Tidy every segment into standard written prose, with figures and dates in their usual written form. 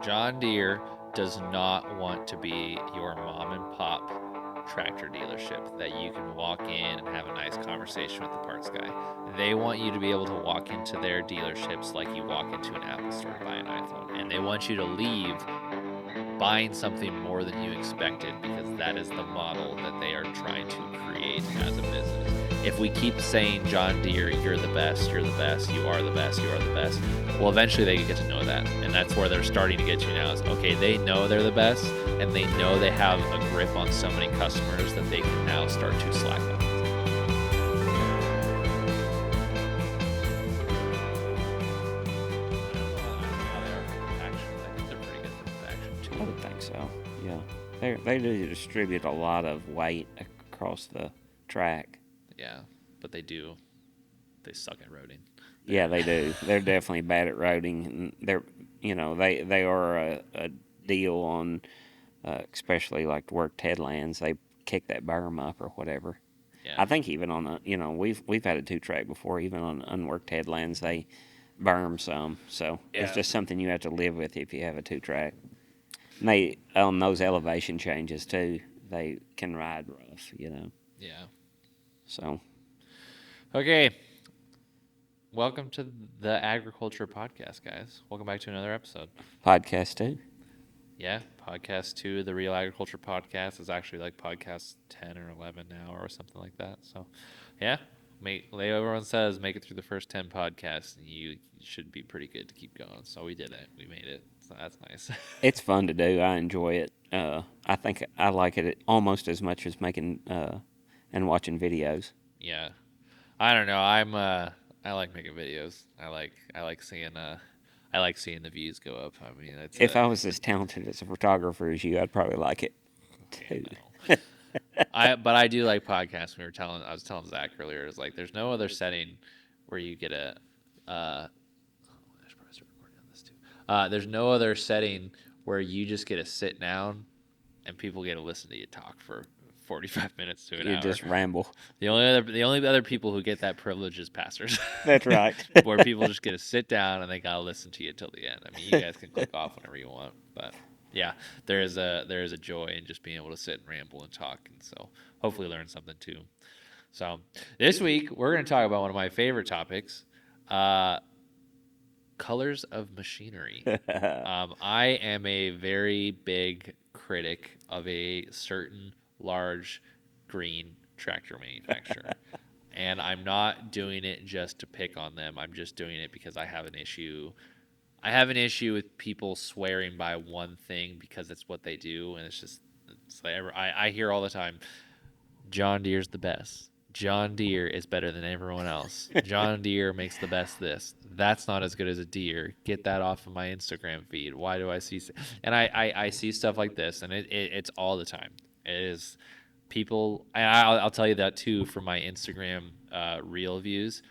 John Deere does not want to be your mom and pop tractor dealership that you can walk in and have a nice conversation with the parts guy. They want you to be able to walk into their dealerships like you walk into an Apple store to buy an iPhone. And they want you to leave buying something more than you expected because that is the model that they are trying to create as a business. If we keep saying, John Deere, you're the best, you are the best, you are the best, well, eventually they get to know that. And that's where they're starting to get to now is, okay, they know they're the best, and they know they have a grip on so many customers that they can now start to slack off. I would think so. Yeah, they do distribute a lot of weight across the track. Yeah, but they suck at roading. Yeah, they do. They're definitely bad at roading, and they are a deal on, especially like worked headlands. They kick that berm up or whatever. Yeah. I think even on we've had a 2-track before. Even on unworked headlands, they berm some. So it's just something you have to live with if you have a 2-track. And they on those elevation changes too. They can ride rough. Yeah. So. Okay. Welcome to the Agriculture Podcast, guys. Welcome back to another episode. Podcast 2. Yeah, podcast 2, the Real Agriculture Podcast is actually like podcast 10 or 11 now or something like that. So, yeah, everyone says make it through the first 10 podcasts and you should be pretty good to keep going. So we did it. We made it. So that's nice. It's fun to do. I enjoy it. I think I like it almost as much as making and watching videos. Yeah. I don't know. I like making videos. I like seeing the views go up. I mean, if I was as talented as a photographer as you, I'd probably like it too. But I do like podcasts. I was telling Zach earlier, it's like there's no other setting where you get a. I should probably start recording on this too. There's no other setting where you just get to sit down, and people get to listen to you talk for 45 minutes to an hour. You just ramble. The only other people who get that privilege is pastors. That's right. Where people just get to sit down and they gotta listen to you till the end. I mean, you guys can click off whenever you want, but yeah, there is a joy in just being able to sit and ramble and talk, and so hopefully learn something too. So this week we're going to talk about one of my favorite topics, colors of machinery. I am a very big critic of a certain large green tractor manufacturer. And I'm not doing it just to pick on them. I'm just doing it because I have an issue. I have an issue with people swearing by one thing because it's what they do, and it's like I hear all the time, John Deere's the best. John Deere is better than everyone else. John Deere makes the best this. That's not as good as a Deere. Get that off of my Instagram feed. Why do I see? And I see stuff like this, and it's all the time. It is people, and I'll tell you that too from my Instagram reel views.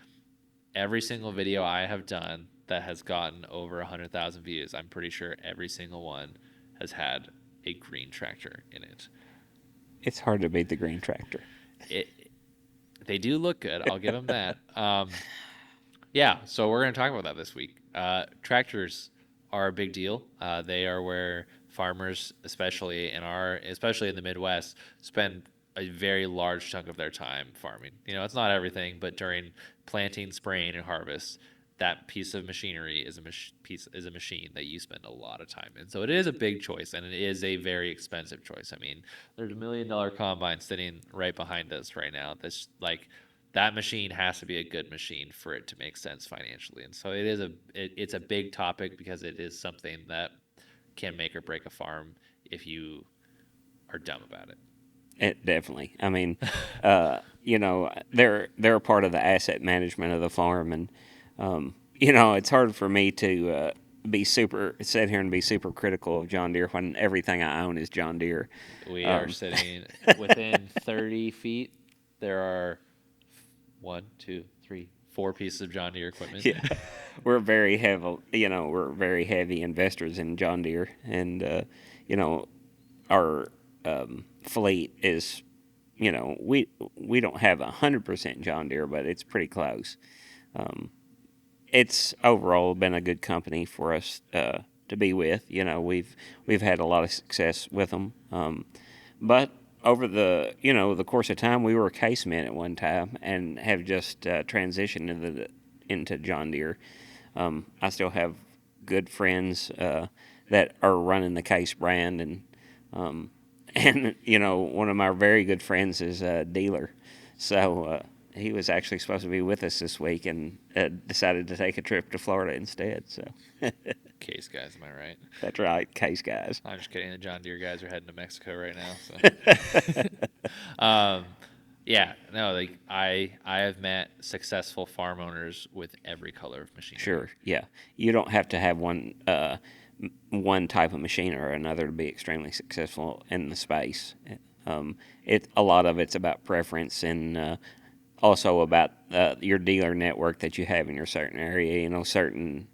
Every single video I have done that has gotten over 100,000 views, I'm pretty sure every single one has had a green tractor in it. It's hard to beat the green tractor. They do look good. I'll give them that. Yeah, so we're going to talk about that this week. Tractors are a big deal. They are where farmers, especially in the Midwest, spend a very large chunk of their time farming. It's not everything, but during planting, spraying, and harvest, that piece of machinery is a machine that you spend a lot of time in. So it is a big choice, and it is a very expensive choice. I mean, there's $1 million combine sitting right behind us right now. That's like, that machine has to be a good machine for it to make sense financially. And so it's a big topic because it is something that can make or break a farm if you are dumb about it. It definitely. I mean, they're a part of the asset management of the farm, and it's hard for me to sit here and be super critical of John Deere when everything I own is John Deere. We are sitting within 30 feet. There are 1, 2, 3, 4 pieces of John Deere equipment. Yeah, we're very heavy investors in John Deere, and our fleet is, we don't have 100% John Deere, but it's pretty close. It's overall been a good company for us to to be with. We've had a lot of success with them. But over the course of time, we were casemen at one time and have just transitioned into John Deere. I still have good friends that are running the Case brand, um, and one of my very good friends is a dealer, so he was actually supposed to be with us this week and decided to take a trip to Florida instead. So Case guys, am I right? that's right, Case guys. I'm just kidding. The John Deere guys are heading to Mexico right now. So, yeah, no, like I have met successful farm owners with every color of machinery. Sure, yeah. You don't have to have one type of machine or another to be extremely successful in the space. A lot of it's about preference and also about your dealer network that you have in your certain area. Certain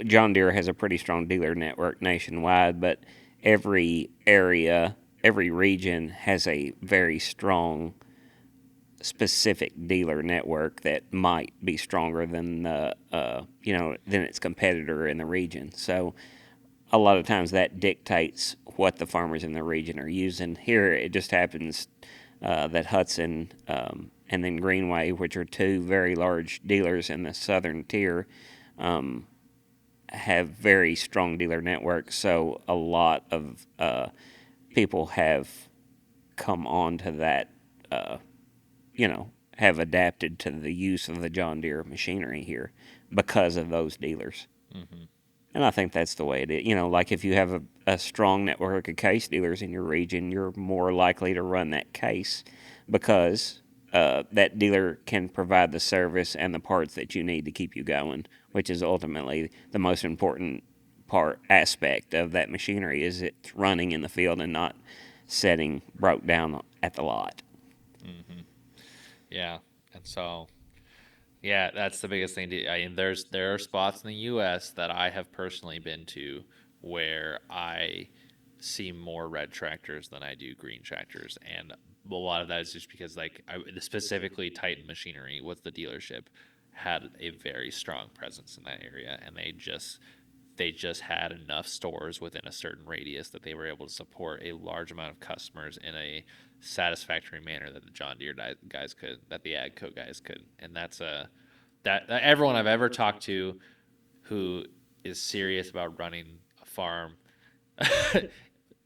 John Deere has a pretty strong dealer network nationwide, but every area, every region has a very strong specific dealer network that might be stronger than than its competitor in the region. So a lot of times that dictates what the farmers in the region are using. Here, it just happens that Hudson and then Greenway, which are two very large dealers in the southern tier, have very strong dealer networks. So a lot of people have come on to that, have adapted to the use of the John Deere machinery here because of those dealers. Mm-hmm. And I think that's the way it is. Like if you have a strong network of case dealers in your region, you're more likely to run that case because that dealer can provide the service and the parts that you need to keep you going, which is ultimately the most important aspect of that machinery is it's running in the field and not setting broke down at the lot. Mm-hmm. Yeah, and so yeah, that's the biggest thing. I mean, there are spots in the U.S. that I have personally been to where I see more red tractors than I do green tractors, and a lot of that is just because specifically Titan Machinery was the dealership had a very strong presence in that area, and they just had enough stores within a certain radius that they were able to support a large amount of customers in a satisfactory manner that the John Deere guys could, that the AGCO guys could, and that everyone I've ever talked to who is serious about running a farm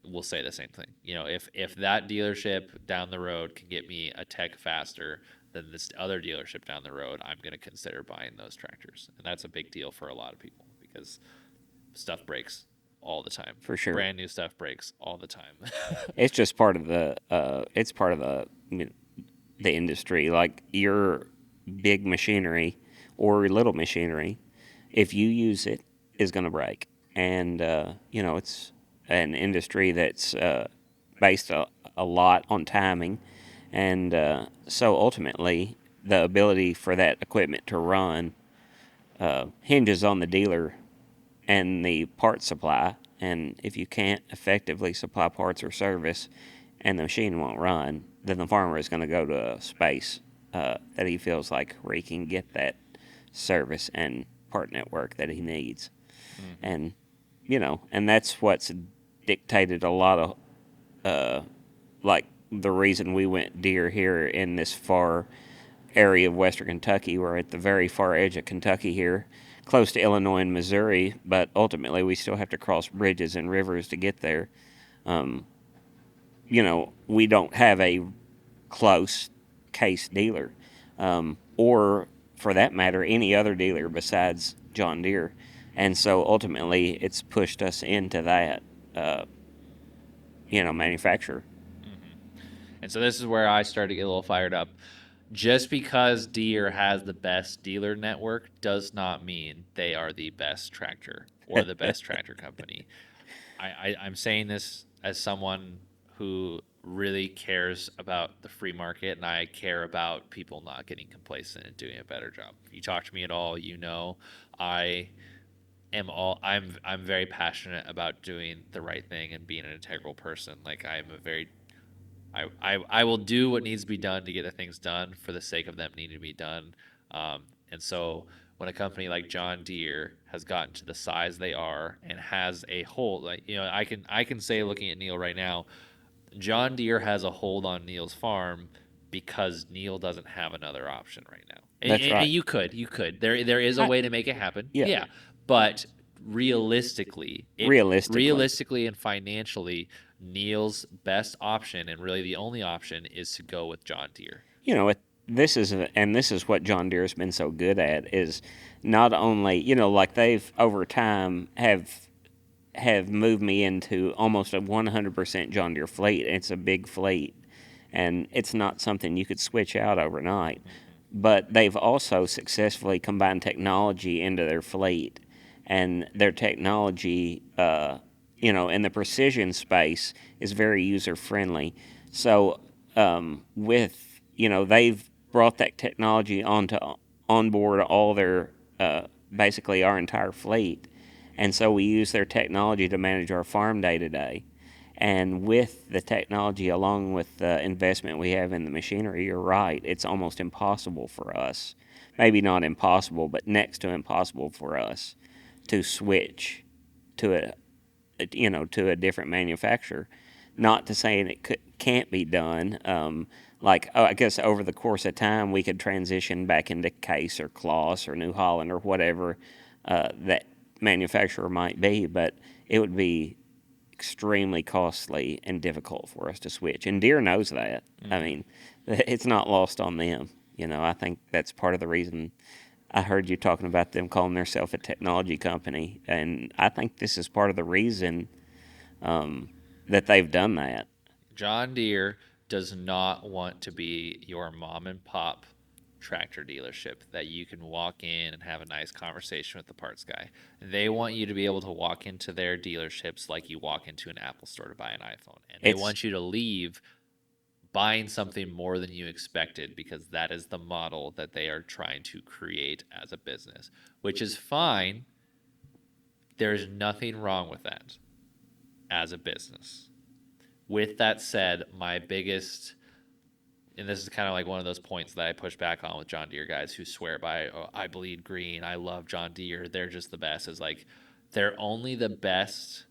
will say the same thing. If that dealership down the road can get me a tech faster than this other dealership down the road, I'm going to consider buying those tractors, and that's a big deal for a lot of people because stuff breaks all the time. For sure. Brand new stuff breaks all the time. It's just part of the industry. Like your big machinery or little machinery, if you use it, is going to break. And it's an industry that's based a lot on timing, and so ultimately, the ability for that equipment to run hinges on the dealer and the part supply. And if you can't effectively supply parts or service and the machine won't run, then the farmer is going to go to a space that he feels like where he can get that service and part network that he needs. Mm-hmm. And, and that's what's dictated a lot of, like, the reason we went deer here in this far area of western Kentucky. We're at the very far edge of Kentucky here, close to Illinois and Missouri, but ultimately we still have to cross bridges and rivers to get there. Um, we don't have a close case dealer, or for that matter, any other dealer besides John Deere. And so ultimately, it's pushed us into that, manufacturer. Mm-hmm. And so this is where I started to get a little fired up. Just because Deere has the best dealer network does not mean they are the best tractor or the best tractor company. I'm saying this as someone who really cares about the free market, and I care about people not getting complacent and doing a better job. If you talk to me at all, I I'm very passionate about doing the right thing and being an integral person. Like I will do what needs to be done to get the things done for the sake of them needing to be done. And so when a company like John Deere has gotten to the size they are and has a hold, like I can say looking at Neil right now, John Deere has a hold on Neil's farm because Neil doesn't have another option right now. And, That's and, and right. you could. There is a I, way to make it happen. yeah, Yeah, but realistically, it realistically, realistically and financially, Neil's best option and really the only option is to go with John Deere. this is what John Deere's been so good at is not only like they've over time have moved me into almost a 100% John Deere fleet. It's a big fleet, and it's not something you could switch out overnight. Hmm. But they've also successfully combined technology into their fleet, and their technology, in the precision space, is very user friendly. So, they've brought that technology on board all their basically our entire fleet, and so we use their technology to manage our farm day to day. And with the technology, along with the investment we have in the machinery, you're right, it's almost impossible for us. Maybe not impossible, but next to impossible for us to switch to to a different manufacturer. Not to say can't be done. I guess over the course of time, we could transition back into Case or Kloss or New Holland or whatever that manufacturer might be, but it would be extremely costly and difficult for us to switch. And Deere knows that. I Hmm. mean, it's not lost on them. I think that's part of the reason I heard you talking about them calling themselves a technology company. And I think this is part of the reason that they've done that. John Deere does not want to be your mom and pop tractor dealership that you can walk in and have a nice conversation with the parts guy. They want you to be able to walk into their dealerships like you walk into an Apple store to buy an iPhone. And they It's want you to leave buying something more than you expected because that is the model that they are trying to create as a business, which is fine. There's nothing wrong with that as a business. With that said, my biggest, and this is kind of like one of those points that I push back on with John Deere guys who swear by, oh, I bleed green, I love John Deere, they're just the best, is like, they're only the best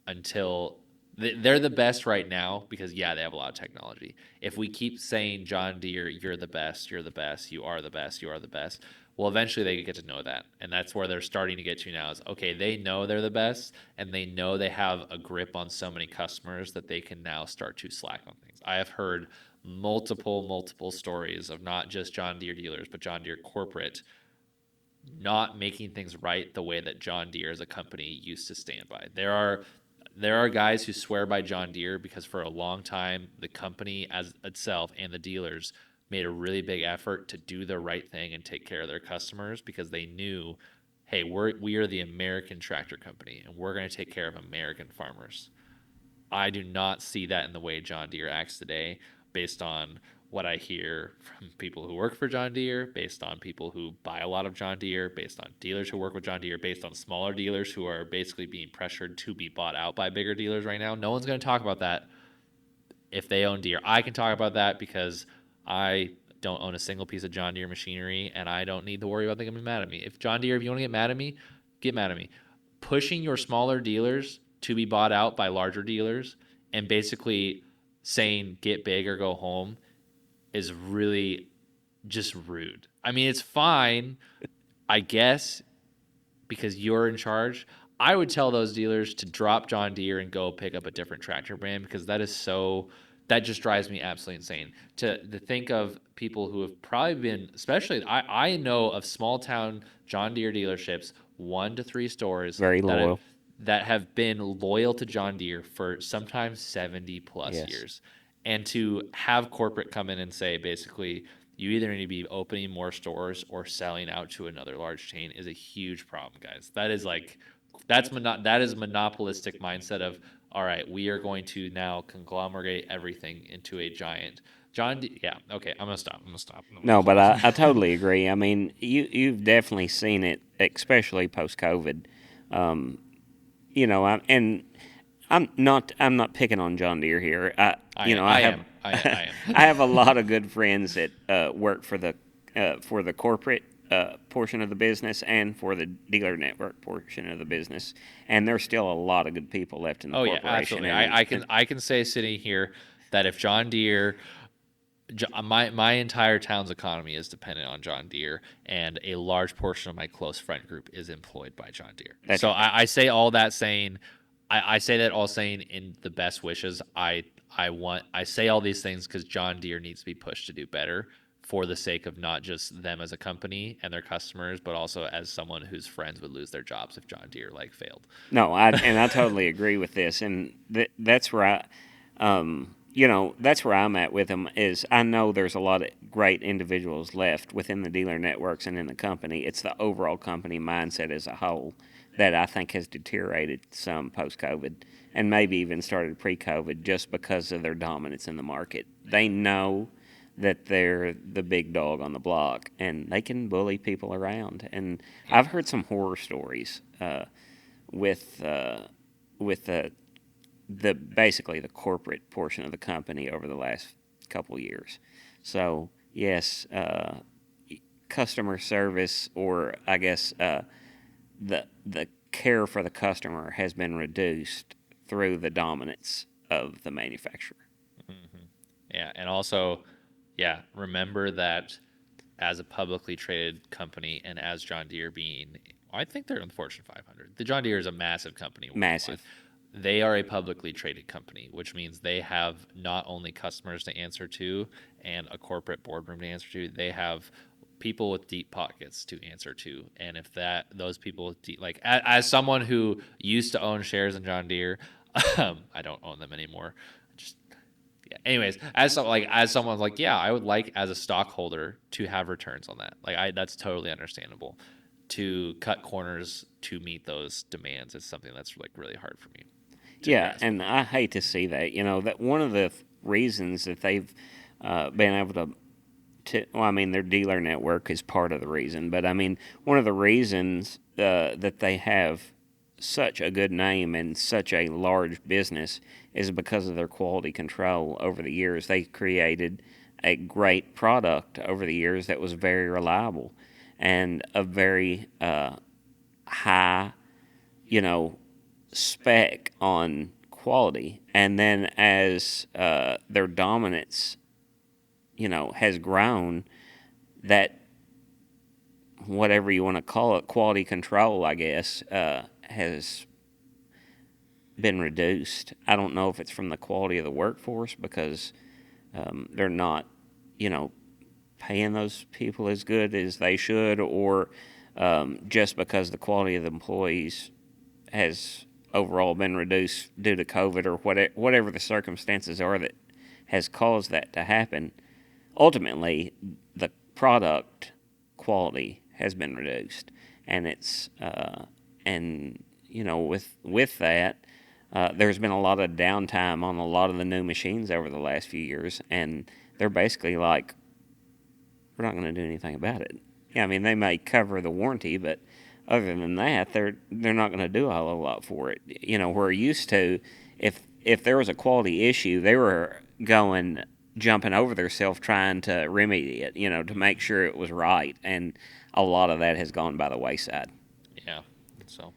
until they're the best right now because yeah, they have a lot of technology. If we keep saying John Deere, you're the best, you're the best, you are the best, you are the best, well, eventually they get to know that, and that's where they're starting to get to now. Is okay, they know they're the best, and they know they have a grip on so many customers that they can now start to slack on things. I have heard multiple stories of not just John Deere dealers, but John Deere corporate not making things right the way that John Deere as a company used to stand by. There are guys who swear by John Deere because for a long time the company as itself and the dealers made a really big effort to do the right thing and take care of their customers because they knew, hey, we are the American tractor company and we're going to take care of American farmers. I do not see that in the way John Deere acts today, based on what I hear from people who work for John Deere, based on people who buy a lot of John Deere, based on dealers who work with John Deere, based on smaller dealers who are basically being pressured to be bought out by bigger dealers right now. No one's going to talk about that if they own Deere. I can talk about that because I don't own a single piece of John Deere machinery and I don't need to worry about them getting mad at me. If John Deere, if you want to get mad at me. Pushing your smaller dealers to be bought out by larger dealers and basically saying get big or go home is really just rude. I mean, it's fine, I guess, because you're in charge. I would tell those dealers to drop John Deere and go pick up a different tractor brand because that just drives me absolutely insane. To think of people who have probably been, especially I know of small town John Deere dealerships, 1 to 3 stores very loyal. that have been loyal to John Deere for sometimes 70 plus Yes. years. And to have corporate come in and say basically you either need to be opening more stores or selling out to another large chain is a huge problem, guys. That is monopolistic mindset of all right, we are going to now conglomerate everything into a giant Yeah, okay, I'm gonna stop. I'm gonna stop. I'm gonna No, but close. I totally agree. I mean, you've definitely seen it, especially post COVID. Um, and I'm not picking on John Deere here. I I have am. I am. I have a lot of good friends that work for the corporate portion of the business and for the dealer network portion of the business. And there's still a lot of good people left in the Oh yeah, corporation. absolutely. And, I can say sitting here that if John Deere, my entire town's economy is dependent on John Deere, and a large portion of my close friend group is employed by John Deere. that's So right. I say all that saying, I say that all saying in the best wishes. I say all these things because John Deere needs to be pushed to do better for the sake of not just them as a company and their customers, but also as someone whose friends would lose their jobs if John Deere like failed. No, I totally agree with this, and that's where that's where I'm at with them. Is I know there's a lot of great individuals left within the dealer networks and in the company. It's the overall company mindset as a whole that I think has deteriorated some post COVID, and maybe even started pre COVID, just because of their dominance in the market. They know that they're the big dog on the block, and they can bully people around. And Yeah. I've heard some horror stories. With with the basically the corporate portion of the company over the last couple years. So yes, customer service, or I guess the care for the customer has been reduced through the dominance of the manufacturer. Yeah, and also, yeah, remember that as a publicly traded company and as John Deere being, I think they're in the Fortune 500. The John Deere is a massive company worldwide. Massive. They are a publicly traded company, which means they have not only customers to answer to and a corporate boardroom to answer to, they have people with deep pockets to answer to. And if that those people with deep, like as someone who used to own shares in John Deere, I don't own them anymore. Just yeah. Anyways, as someone's like, yeah, I would like as a stockholder to have returns on that. Like that's totally understandable. To cut corners to meet those demands is something that's like really hard for me to Yeah, grasp. and I hate to see that. That one of the reasons that they've been able well, I mean, their dealer network is part of the reason, but I mean, one of the reasons that they have such a good name and such a large business is because of their quality control over the years. They created a great product over the years that was very reliable and a very high, you know, spec on quality. And then as their dominance, has grown, that whatever you want to call it, quality control, I guess, has been reduced. I don't know if it's from the quality of the workforce because they're not, you know, paying those people as good as they should, or just because the quality of the employees has overall been reduced due to COVID, or whatever the circumstances are that has caused that to happen. Ultimately, the product quality has been reduced, and it's and with that, there's been a lot of downtime on a lot of the new machines over the last few years, and they're basically like, we're not going to do anything about it. Yeah, I mean, they may cover the warranty, but other than that, they're not going to do a whole lot for it. We're used to, if there was a quality issue, they were going jumping over themselves trying to remedy it, to make sure it was right, and a lot of that has gone by the wayside. Yeah. So,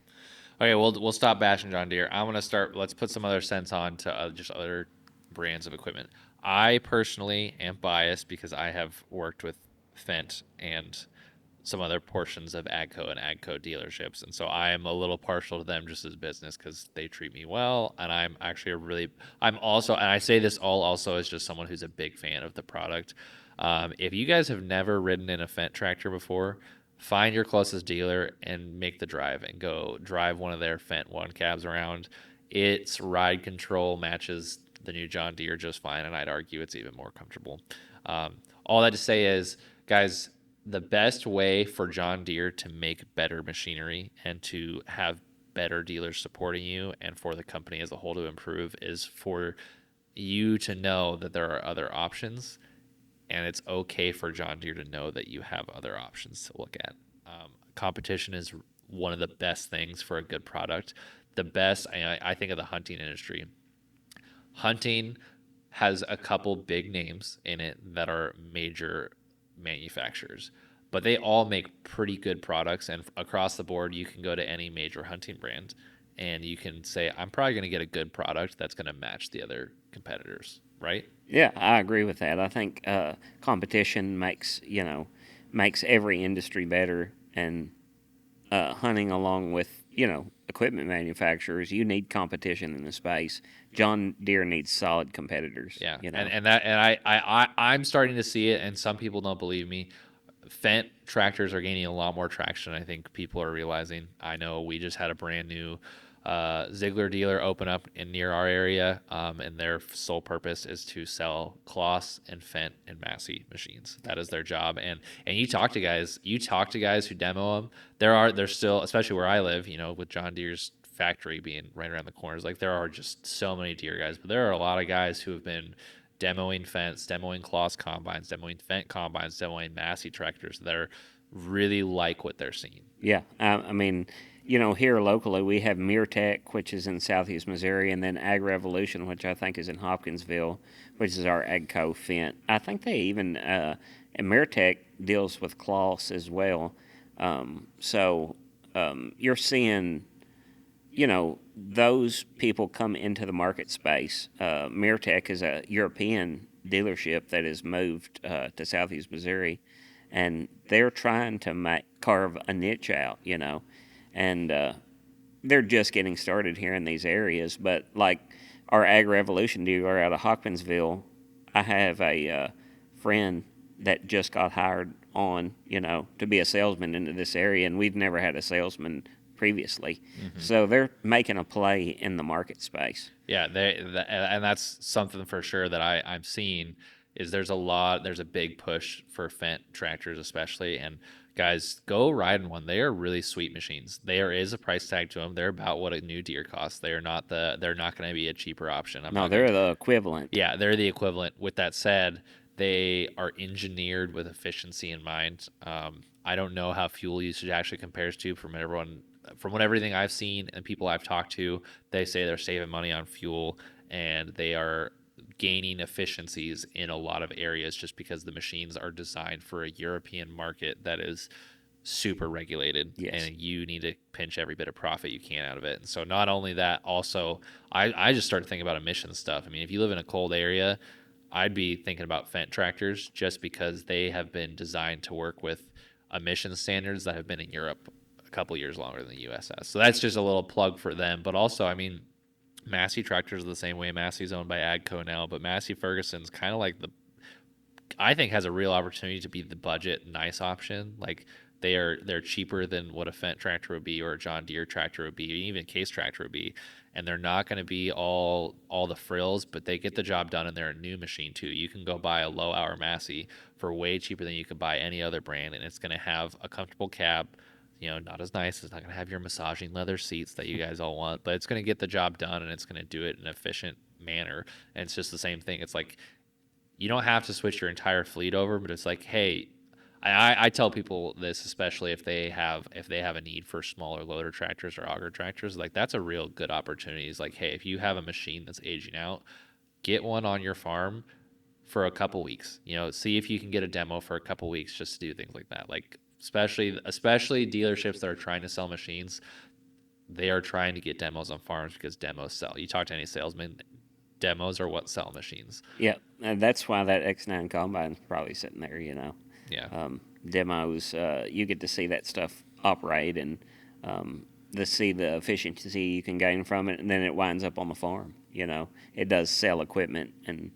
okay, we'll stop bashing John Deere. I'm gonna start. Let's put some other sense on to just other brands of equipment. I personally am biased because I have worked with Fendt and some other portions of Agco and Agco dealerships, and so I am a little partial to them just as business because they treat me well, and I'm actually I'm also, and I say this all also as just someone who's a big fan of the product. If you guys have never ridden in a Fendt tractor before, find your closest dealer and make the drive and go drive one of their Fendt one cabs around. Its ride control matches the new John Deere just fine, and I'd argue it's even more comfortable. All that to say is, guys, the best way for John Deere to make better machinery and to have better dealers supporting you and for the company as a whole to improve is for you to know that there are other options, and it's okay for John Deere to know that you have other options to look at. Competition is one of the best things for a good product. The best, I think of the hunting industry. Hunting has a couple big names in it that are major manufacturers. but they all make pretty good products. And across the board, you can go to any major hunting brand and you can say, I'm probably going to get a good product that's going to match the other competitors, right? Yeah, I agree with that. I think competition makes every industry better, and hunting along with equipment manufacturers, you need competition in the space. John Deere needs solid competitors. Yeah, You and know. I'm starting to see it, and some people don't believe me. Fendt tractors are gaining a lot more traction. I think people are realizing. I know we just had a brand new Ziegler dealer open up in near our area, and their sole purpose is to sell Kloss and Fendt and Massey machines. That is their job. And you talk to guys who demo them. There's still, especially where I live, with John Deere's factory being right around the corners. Like there are just so many Deere guys, but there are a lot of guys who have been demoing Fendt, demoing Kloss combines, demoing Fendt combines, demoing Massey tractors that are really like what they're seeing. Yeah, I mean, here locally we have Tech, which is in southeast Missouri, and then Ag Revolution, which I think is in Hopkinsville, which is our AGCO Fendt. I think they even and Tech deals with Kloss as well. You're seeing those people come into the market space. Tech is a European dealership that has moved to southeast Missouri, and they're trying to carve a niche out, and they're just getting started here in these areas. But like our Ag Revolution dealer out of Hopkinsville, I have a friend that just got hired on, to be a salesman into this area, and we've never had a salesman previously. Mm-hmm. So they're making a play in the market space. Yeah, and that's something for sure that I'm seeing is there's a big push for Fendt tractors especially, and guys, go ride in one. They are really sweet machines. There is a price tag to them. They're about what a new Deere costs. They're not going to be a cheaper option. They're the equivalent. Yeah, they're the equivalent. With that said, they are engineered with efficiency in mind. I don't know how fuel usage actually compares to from everything I've seen and people I've talked to. They say they're saving money on fuel and they are gaining efficiencies in a lot of areas just because the machines are designed for a European market that is super regulated. Yes. And you need to pinch every bit of profit you can out of it. And so not only that, also I just started thinking about emission stuff. I mean, if you live in a cold area, I'd be thinking about Fendt tractors just because they have been designed to work with emission standards that have been in Europe a couple years longer than the US has. So that's just a little plug for them. But also, I mean, Massey tractors are the same way. Massey's owned by AGCO now, but Massey Ferguson's kind of like I think has a real opportunity to be the budget nice option. Like they're cheaper than what a Fendt tractor would be or a John Deere tractor would be, even Case tractor would be, and they're not going to be all the frills, but they get the job done and they're a new machine too. You can go buy a low hour Massey for way cheaper than you could buy any other brand, and it's going to have a comfortable cab. Not as nice. It's not going to have your massaging leather seats that you guys all want, but it's going to get the job done and it's going to do it in an efficient manner. And it's just the same thing. It's like you don't have to switch your entire fleet over, but it's like, hey, I tell people this, especially if they have a need for smaller loader tractors or auger tractors, like that's a real good opportunity. It's like, hey, if you have a machine that's aging out, get one on your farm for a couple weeks. See if you can get a demo for a couple weeks just to do things like that. Like especially dealerships that are trying to sell machines, they are trying to get demos on farms because demos sell. You talk to any salesman, demos are what sell machines. Yeah, and that's why that X9 combine's probably sitting there. Yeah. Demos, you get to see that stuff operate and to see the efficiency you can gain from it, and then it winds up on the farm. It does sell equipment, and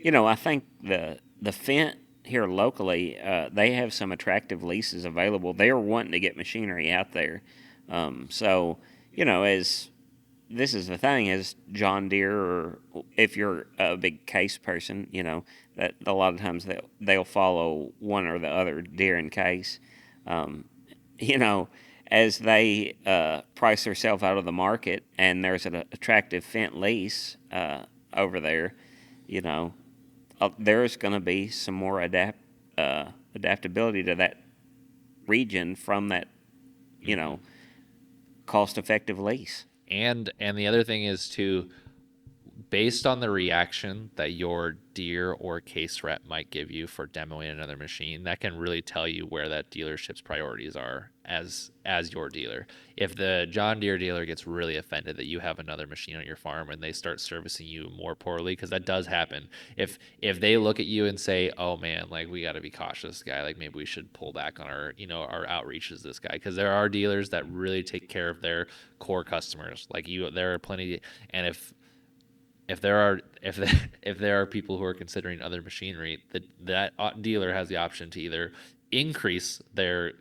I think the Fendt here locally, they have some attractive leases available. They are wanting to get machinery out there, as this is the thing is John Deere, or if you're a big Case person, that a lot of times they'll follow one or the other, Deere and Case. You know, as they price themselves out of the market, and there's an attractive Fendt lease over there, there's going to be some more adaptability to that region from that, cost-effective lease. And the other thing is to based on the reaction that your Deere or case rep might give you for demoing another machine, that can really tell you where that dealership's priorities are as your dealer. If the John Deere dealer gets really offended that you have another machine on your farm and they start servicing you more poorly, because that does happen. If they look at you and say, "Oh man, like we got to be cautious, guy. Like maybe we should pull back on our our outreaches, this guy," because there are dealers that really take care of their core customers. Like you, there are plenty, and if there are if there are people who are considering other machinery, that dealer has the option to either increase their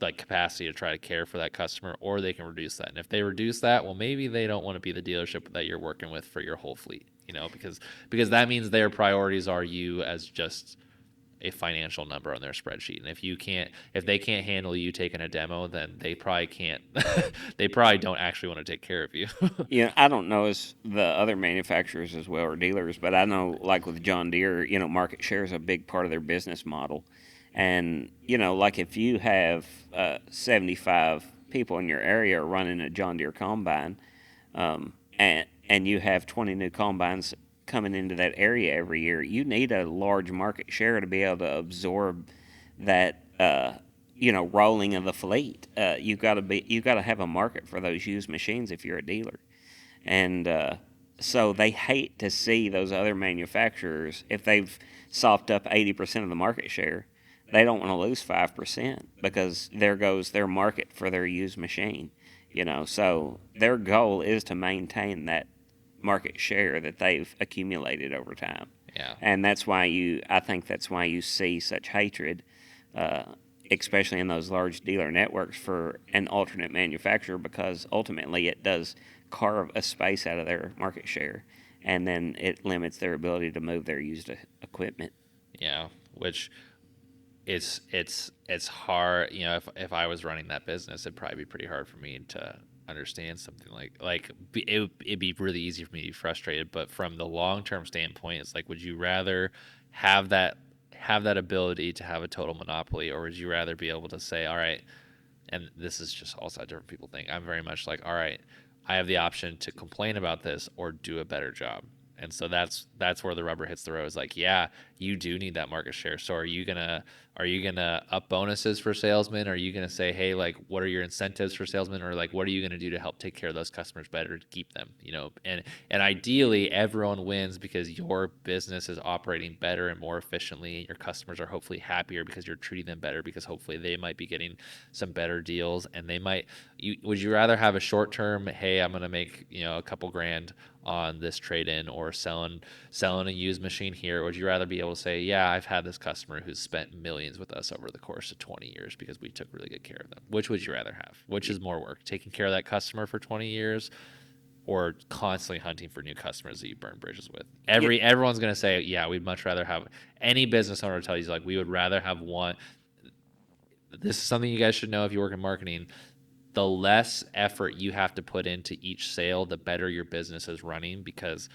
like capacity to try to care for that customer, or they can reduce that. And if they reduce that, well, maybe they don't want to be the dealership that you're working with for your whole fleet, because that means their priorities are you as just a financial number on their spreadsheet. And if they can't handle you taking a demo, then they probably can't. They probably don't actually want to take care of you. I don't know as the other manufacturers as well or dealers, but I know like with John Deere, market share is a big part of their business model. And, like if you have 75 people in your area running a John Deere combine, and you have 20 new combines coming into that area every year, you need a large market share to be able to absorb that rolling of the fleet. You got to have a market for those used machines if you're a dealer, and so they hate to see those other manufacturers, if they've sopped up 80% of the market share, they don't want to lose 5% because there goes their market for their used machine. So their goal is to maintain that market share that they've accumulated over time. Yeah. And I think that's why you see such hatred, uh, especially in those large dealer networks, for an alternate manufacturer, because ultimately it does carve a space out of their market share, and then it limits their ability to move their used equipment. Yeah, which it's hard. If I was running that business, it'd probably be pretty hard for me to understand something it'd be really easy for me to be frustrated. But from the long term standpoint, it's like, would you rather have that ability to have a total monopoly, or would you rather be able to say, all right, and this is just also how different people think. I'm very much like, all right, I have the option to complain about this or do a better job. And so that's where the rubber hits the road. Is like, yeah, you do need that market share. So are you gonna up bonuses for salesmen? Are you gonna say, hey, like, what are your incentives for salesmen, or like, what are you gonna do to help take care of those customers better to keep them? And ideally, everyone wins because your business is operating better and more efficiently. Your customers are hopefully happier because you're treating them better, because hopefully they might be getting some better deals, and they might. Would you rather have a short term, hey, I'm gonna make a couple grand on this trade in, or selling a used machine here? Or would you rather be able to say, yeah, I've had this customer who's spent millions with us over the course of 20 years because we took really good care of them? Which would you rather have? Which is more work, taking care of that customer for 20 years, or constantly hunting for new customers that you burn bridges with? Yeah, Everyone's going to say, yeah, we'd much rather have. Any business owner tells you, like, we would rather have one. This is something you guys should know if you work in marketing. The less effort you have to put into each sale, the better your business is running, because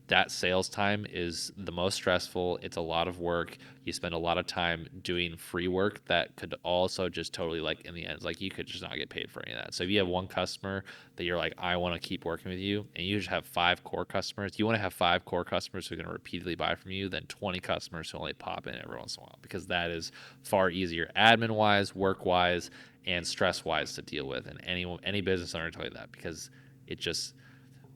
that sales time is the most stressful. It's a lot of work. You spend a lot of time doing free work that could also just totally, like, in the end, like, you could just not get paid for any of that. So if you have one customer that you're like, I want to keep working with you, and you just have 5 core customers, you want to have 5 core customers who are going to repeatedly buy from you than 20 customers who only pop in every once in a while, because that is far easier admin wise, work wise, and stress wise to deal with. And any business owner will tell you that, because it just,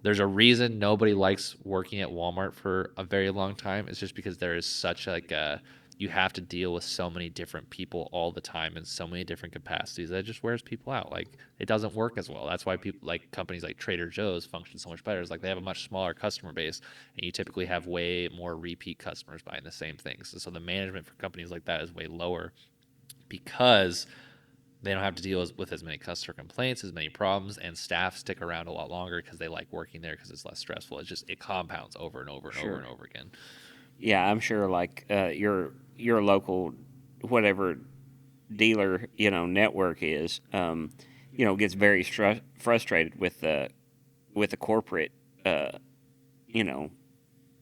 there's a reason nobody likes working at Walmart for a very long time. It's just because there is such like a, you have to deal with so many different people all the time in so many different capacities that it just wears people out. Like, it doesn't work as well. That's why people like companies like Trader Joe's function so much better. It's like they have a much smaller customer base, and you typically have way more repeat customers buying the same things. And so the management for companies like that is way lower, because they don't have to deal with as many customer complaints, as many problems, and staff stick around a lot longer because they like working there because it's less stressful. It compounds over and over and over sure. and over again. Yeah, I'm sure. Like your local whatever dealer network is, gets very frustrated with the corporate uh, you know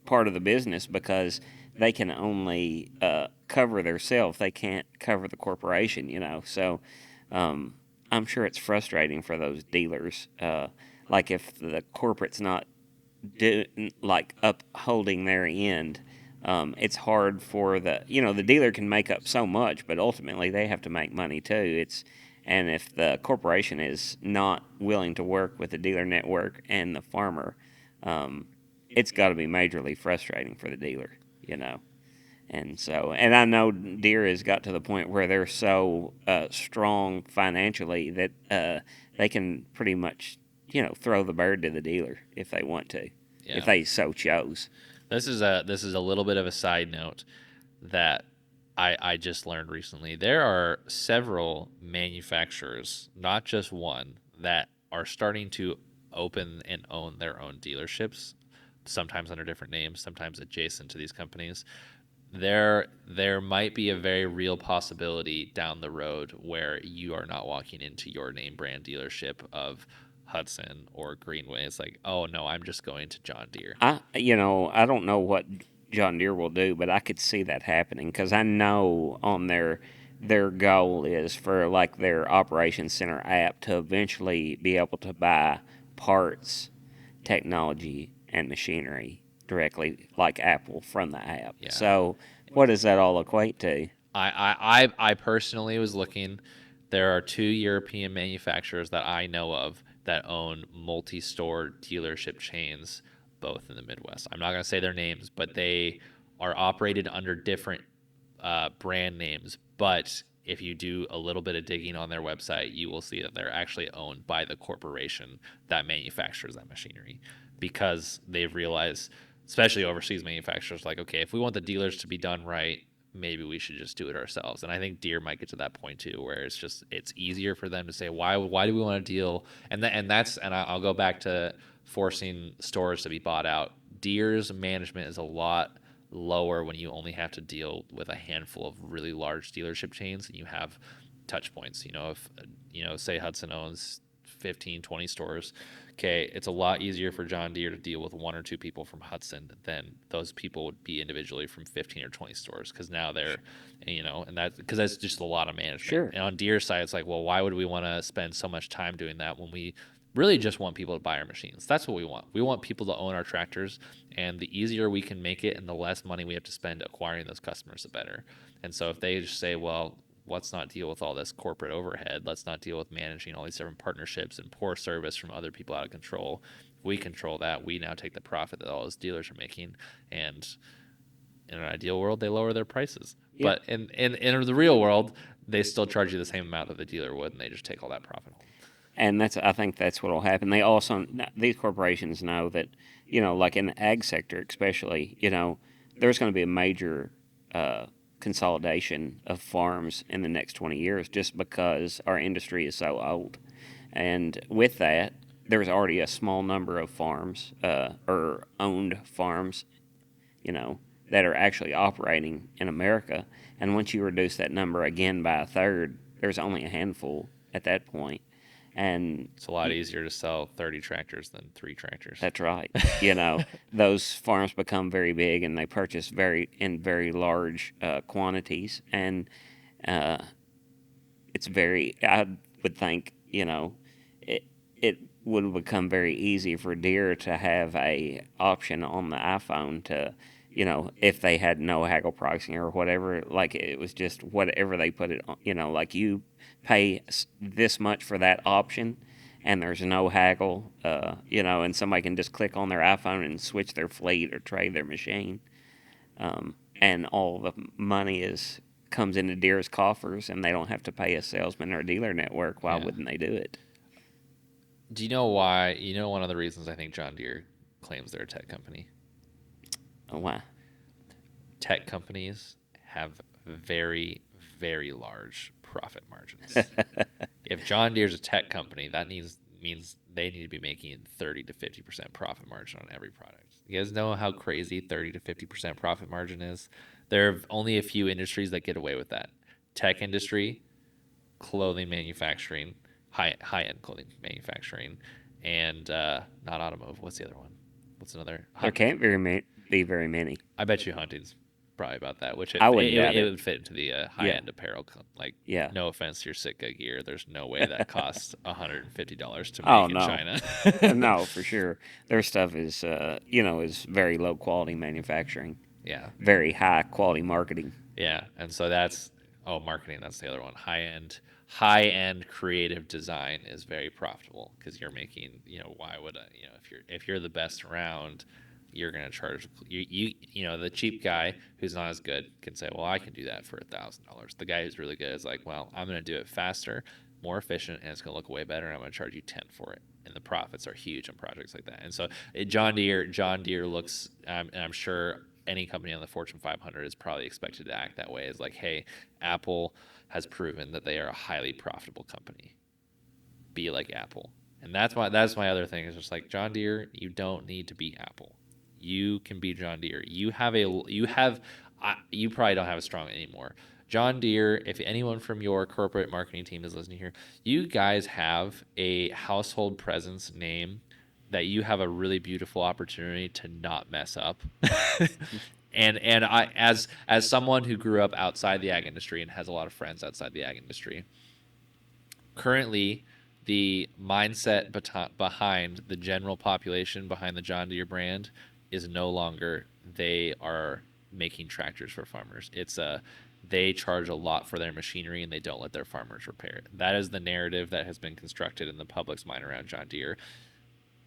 part of the business, because they can only cover themselves. They can't cover the corporation. So um, I'm sure it's frustrating for those dealers. Like if the corporate's not do, like upholding their end. It's hard for the dealer can make up so much, but ultimately they have to make money too. And if the corporation is not willing to work with the dealer network and the farmer, um, it's got to be majorly frustrating for the dealer, you know. And I know Deere has got to the point where they're so strong financially that they can pretty much, throw the bird to the dealer if they want to, if Yeah. they so chose. This is a little bit of a side note that I just learned recently. There are several manufacturers, not just one, that are starting to open and own their own dealerships, sometimes under different names, sometimes adjacent to these companies. There might be a very real possibility down the road where you are not walking into your name brand dealership of Hudson or Greenway. It's like, oh no, I'm just going to John Deere. I don't know what John Deere will do, but I could see that happening because I know on their goal is for like their operations center app to eventually be able to buy parts, technology, and machinery directly like Apple from the app. Yeah. So what does that all equate to? I personally was looking. There are two European manufacturers that I know of that own multi-store dealership chains, both in the Midwest. I'm not going to say their names, but they are operated under different brand names. But if you do a little bit of digging on their website, you will see that they're actually owned by the corporation that manufactures that machinery because they've realized, especially overseas manufacturers, like, okay, if we want the dealers to be done right, maybe we should just do it ourselves. And I think Deere might get to that point too, where it's easier for them to say why do we want to deal and I'll go back to forcing stores to be bought out. Deere's management is a lot lower when you only have to deal with a handful of really large dealership chains and you have touch points. If say Hudson owns 15, 20 stores, okay, it's a lot easier for John Deere to deal with one or two people from Hudson than those people would be individually from 15 or 20 stores because now they're, and that because that's just a lot of management. Sure. And on Deere's side, it's like, well, why would we want to spend so much time doing that when we really just want people to buy our machines? That's what we want. We want people to own our tractors, and the easier we can make it and the less money we have to spend acquiring those customers, the better. And so if they just say, well, let's not deal with all this corporate overhead. Let's not deal with managing all these different partnerships and poor service from other people out of control. We control that. We now take the profit that all those dealers are making. And in an ideal world, they lower their prices. Yeah. But in the real world, they still charge you the same amount that the dealer would, and they just take all that profit home. And I think that's what will happen. They also these corporations know that like in the ag sector especially, there's going to be a major uh, consolidation of farms in the next 20 years just because our industry is so old. And with that, there's already a small number of farms or owned farms, you know, that are actually operating in America. And once you reduce that number again by a third, there's only a handful at that point. And It's a lot easier to sell 30 tractors than 3 tractors. that's right. Those farms become very big and they purchase very large quantities. And uh, it's very, I would think, it, it would become very easy for Deere to have a option on the iPhone to, if they had no haggle pricing or whatever, like it was just whatever they put it on, like you pay this much for that option and there's no haggle, and somebody can just click on their iPhone and switch their fleet or trade their machine. And all the money is comes into Deere's coffers and they don't have to pay a salesman or a dealer network. Why Yeah. wouldn't they do it? Do you know why? One of the reasons I think John Deere claims they're a tech company. Why? Tech companies have very, very large profit margins. If John Deere's a tech company, that means they need to be making 30 to 50% profit margin on every product. You guys know how crazy 30 to 50% profit margin is? There are only a few industries that get away with that. Tech industry, clothing manufacturing, high end clothing manufacturing, and not automotive. What's the other one? What's another? There can't be very many. I bet you hunting's probably about that, which I wouldn't doubt it it. would fit into the high Yeah, end apparel. Like, yeah. no offense to your Sitka gear, there's no way that costs $150 to Oh make in no, China. no, for sure. Their stuff is, is very low quality manufacturing, Yeah, very high quality marketing. yeah, and so that's marketing. That's the other one. High end creative design is very profitable because you're making. Why would if you're the best around, you're gonna charge the cheap guy who's not as good can say, well, I can do that for $1,000. The guy who's really good is like, well, I'm gonna do it faster, more efficient, and it's gonna look way better, and I'm gonna charge you 10 for it. And the profits are huge on projects like that. And so John Deere looks, and I'm sure any company on the Fortune 500 is probably expected to act that way. Is like, hey, Apple has proven that they are a highly profitable company. Be like Apple. And that's my other thing is just like John Deere, you don't need to be Apple. You can be John Deere. You probably don't have a strong anymore. John Deere, if anyone from your corporate marketing team is listening here, you guys have a household presence name that you have a really beautiful opportunity to not mess up. And I, as someone who grew up outside the ag industry and has a lot of friends outside the ag industry, currently the mindset behind the general population behind the John Deere brand is no longer they are making tractors for farmers. They charge a lot for their machinery and they don't let their farmers repair it. That is the narrative that has been constructed in the public's mind around John Deere,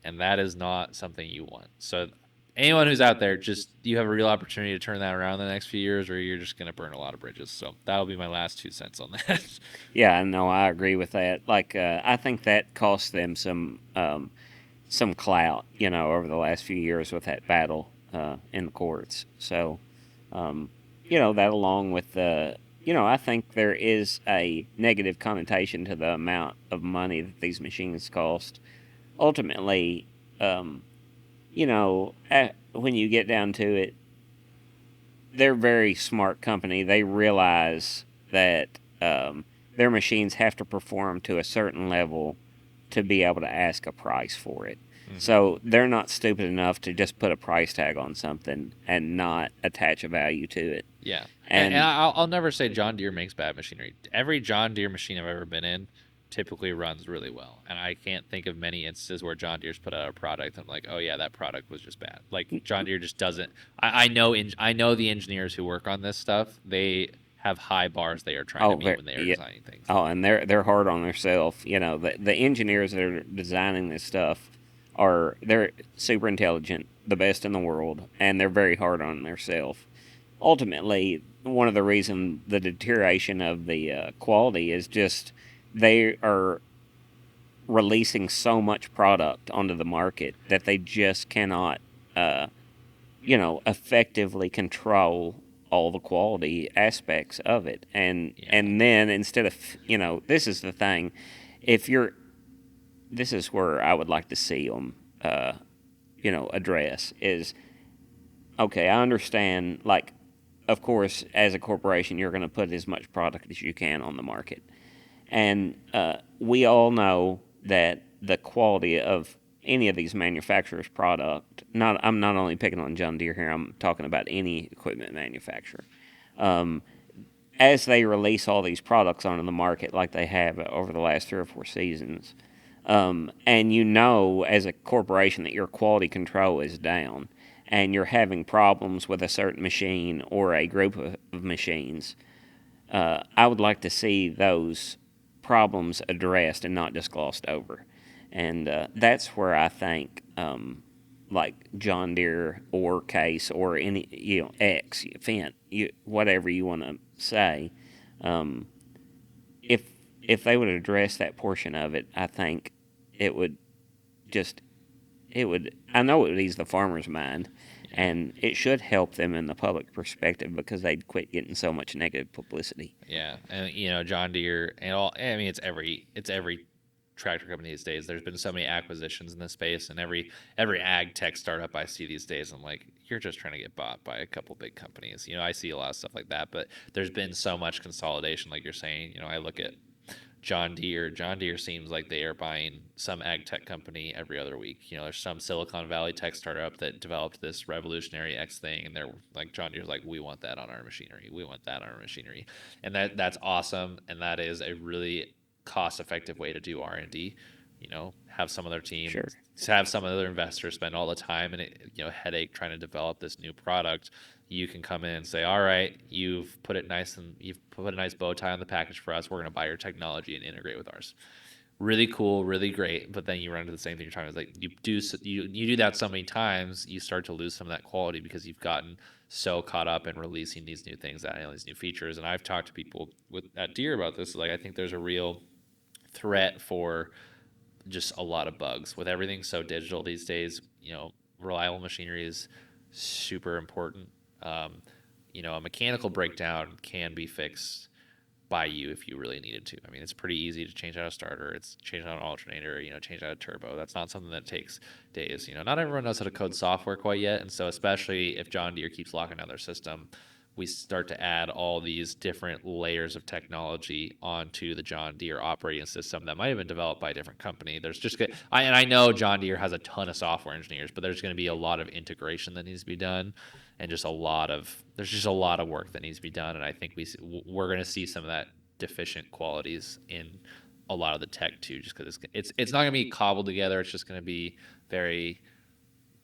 and that is not something you want. So anyone who's out there, just you have a real opportunity to turn that around in the next few years, or you're just going to burn a lot of bridges. So that'll be my last 2 cents on that. Yeah, no, I agree with that. Like, I think that cost them some clout, over the last few years with that battle in the courts. So, um, that along with I think there is a negative connotation to the amount of money that these machines cost. Ultimately, um, when you get down to it, they're a very smart company. They realize that their machines have to perform to a certain level to be able to ask a price for it. Mm-hmm. So they're not stupid enough to just put a price tag on something and not attach a value to it. Yeah, and And I'll never say John Deere makes bad machinery. Every John Deere machine I've ever been in typically runs really well, and I can't think of many instances where John Deere's put out a product and I'm like, oh yeah, that product was just bad. Like John Deere just doesn't. I know the engineers who work on this stuff. They have high bars they are trying to meet when they are yeah, designing things. and they're hard on themselves. The engineers that are designing this stuff they're super intelligent, the best in the world, and they're very hard on themselves. Ultimately, one of the reasons the deterioration of the quality is just they are releasing so much product onto the market that they just cannot, uh, effectively control all the quality aspects of it. And Yeah, and then instead of, this is the thing, if you're, this is where I would like to see them, address is, okay, I understand, like, of course, as a corporation, you're going to put as much product as you can on the market. And we all know that the quality of any of these manufacturers' product, I'm not only picking on John Deere here, I'm talking about any equipment manufacturer. Um, as they release all these products onto the market like they have over the last 3 or 4 seasons, and as a corporation that your quality control is down and you're having problems with a certain machine or a group of machines, I would like to see those problems addressed and not just glossed over. And that's where I think, like John Deere or Case or any, X, Fent, whatever you want to say, um, if if they would address that portion of it, I think it would just I know it would ease the farmer's mind, yeah, and it should help them in the public perspective because they'd quit getting so much negative publicity. yeah. And John Deere and all. I mean, it's every tractor company these days. There's been so many acquisitions in this space, and every ag tech startup I see these days, I'm like, you're just trying to get bought by a couple big companies. I see a lot of stuff like that, but there's been so much consolidation, like you're saying. I look at John Deere seems like they are buying some ag tech company every other week. There's some Silicon Valley tech startup that developed this revolutionary X thing, and they're like, John Deere's like, we want that on our machinery. We want that on our machinery, and that's awesome, and that is a really cost effective way to do R&D. Have some of their team, Sure. have some other investors spend all the time and headache trying to develop this new product. You can come in and say, all right, you've put a nice bow tie on the package for us. We're going to buy your technology and integrate with ours. Really cool, really great. But then you run into the same thing. You're trying to like you do that so many times, you start to lose some of that quality because you've gotten so caught up in releasing these new things, these new features. And I've talked to people at Deere about this. Like, I think there's a real threat for just a lot of bugs with everything so digital these days. Reliable machinery is super important. um, a mechanical breakdown can be fixed by you if you really needed to. I mean, it's pretty easy to change out a starter. It's change out an alternator, change out a turbo. That's not something that takes days. Not everyone knows how to code software quite yet. And so, especially if John Deere keeps locking down their system, we start to add all these different layers of technology onto the John Deere operating system that might have been developed by a different company. I know John Deere has a ton of software engineers, but there's going to be a lot of integration that needs to be done, and there's just a lot of work that needs to be done. And I think we're going to see some of that deficient qualities in a lot of the tech too, just because it's not going to be cobbled together. It's just going to be very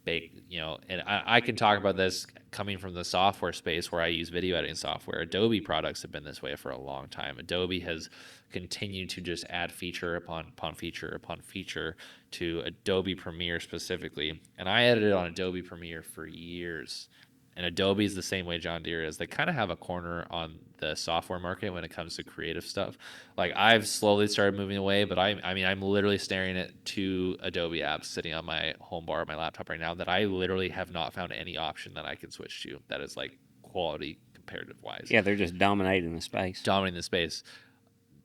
baked, and I can talk about this coming from the software space where I use video editing software. Adobe products have been this way for a long time. Adobe has continued to just add feature upon feature upon feature to Adobe Premiere specifically. And I edited on Adobe Premiere for years. And Adobe is the same way John Deere is. They kind of have a corner on the software market when it comes to creative stuff. Like, I've slowly started moving away, but I mean, I'm literally staring at two Adobe apps sitting on my home bar of my laptop right now that I literally have not found any option that I can switch to that is like quality comparative wise, Yeah, they're just dominating the space. dominating the space.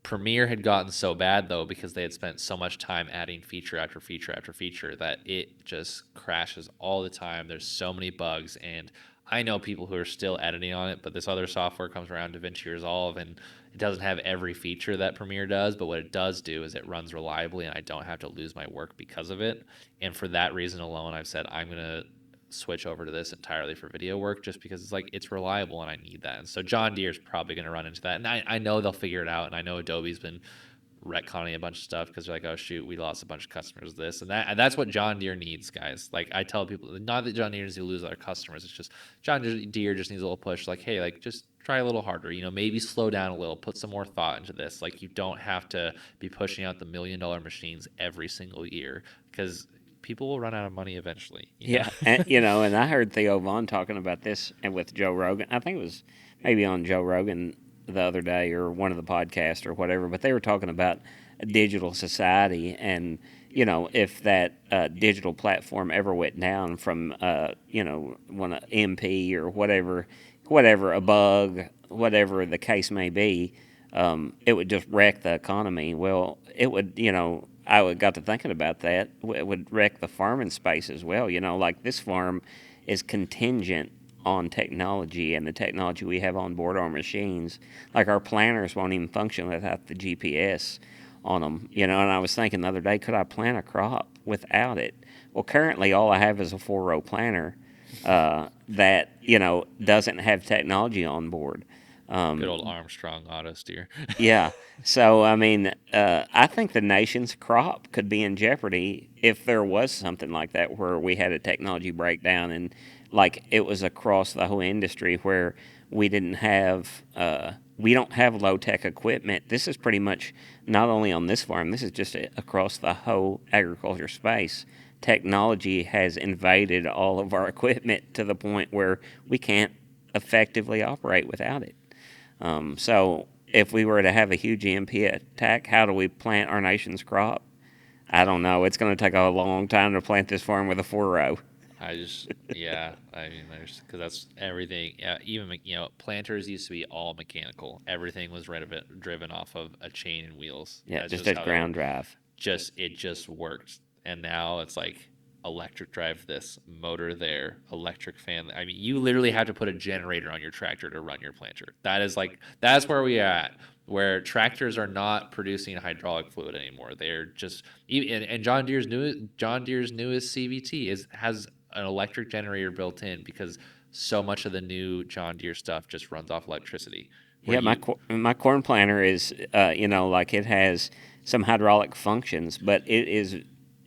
Premiere had gotten so bad though because they had spent so much time adding feature after feature after feature that it just crashes all the time. There's so many bugs, and I know people who are still editing on it, but this other software comes around, DaVinci Resolve, and it doesn't have every feature that Premiere does, but what it does do is it runs reliably and I don't have to lose my work because of it. And for that reason alone, I've said I'm going to switch over to this entirely for video work just because it's reliable and I need that. And so John Deere is probably going to run into that. And I know they'll figure it out. And I know Adobe's been retconning a bunch of stuff because they're like, oh shoot, we lost a bunch of customers this and that's what John Deere needs, guys. Like, I tell people, not that John Deere needs to lose our customers, it's just John Deere just needs a little push, like, hey, like, just try a little harder, maybe slow down a little, put some more thought into this. Like, you don't have to be pushing out the $1 million machines every single year because people will run out of money eventually. Yeah, and I heard Theo Vaughn talking about this and with Joe Rogan. I think it was maybe on Joe Rogan the other day or one of the podcasts or whatever, but they were talking about a digital society and if that digital platform ever went down from one MP or whatever a bug, whatever the case may be, it would just wreck the economy. Well, it would, I got to thinking about that. It would wreck the farming space as well. Like this farm is contingent on technology and the technology we have on board our machines. Like our planters won't even function without the GPS on them. And I was thinking the other day, could I plant a crop without it? Well, currently all I have is a 4-row planter that doesn't have technology on board. Good old Armstrong auto steer. Yeah. So, I mean, I think the nation's crop could be in jeopardy if there was something like that where we had a technology breakdown and like it was across the whole industry where we don't have low tech equipment. This is pretty much not only on this farm, this is just across the whole agriculture space. Technology has invaded all of our equipment to the point where we can't effectively operate without it. So if we were to have a huge EMP attack, how do we plant our nation's crop? I don't know. It's going to take a long time to plant this farm with a 4-row. Yeah, I mean, because that's everything. Yeah, even planters used to be all mechanical. Everything was driven off of a chain and wheels. Yeah, That's just just as how ground drive. it just worked. And now it's like electric drive this, motor there, electric fan. You literally have to put a generator on your tractor to run your planter. That's where we are at. where tractors are not producing hydraulic fluid anymore. They're just and John Deere's newest CVT has an electric generator built in because so much of the new John Deere stuff just runs off electricity. Where Yeah, my you my corn planter is, like it has some hydraulic functions, but it is,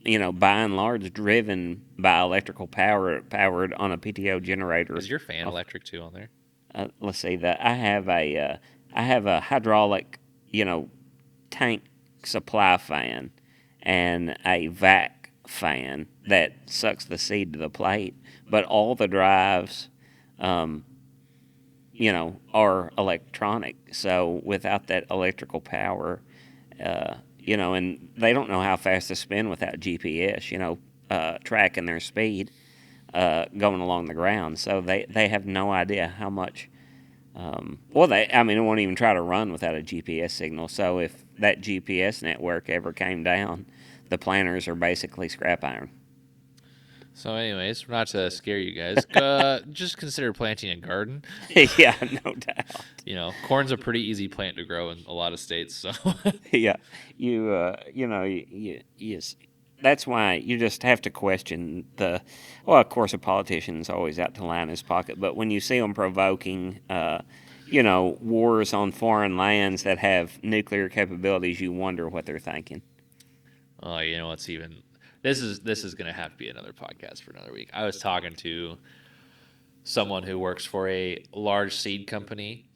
by and large driven by electrical power, powered on a PTO generator. is your fan Off, electric too on there? let's see that I have a hydraulic, tank supply fan and a vac fan that sucks the seed to the plate, but all the drives, um, are electronic. So without that electrical power, and they don't know how fast to spin without GPS, tracking their speed going along the ground. So they have no idea how much. They won't even try to run without a GPS signal. So if that GPS network ever came down, the planters are basically scrap iron. So, anyways, not to scare you guys, just consider planting a garden. Yeah, no doubt. Corn's a pretty easy plant to grow in a lot of states. So, Yeah, yes. That's why you just have to question the. Well, of course, a politician's always out to line his pocket, but when you see them provoking, wars on foreign lands that have nuclear capabilities, you wonder what they're thinking. oh, what's even? This is gonna have to be another podcast for another week. I was talking to someone who works for a large seed company,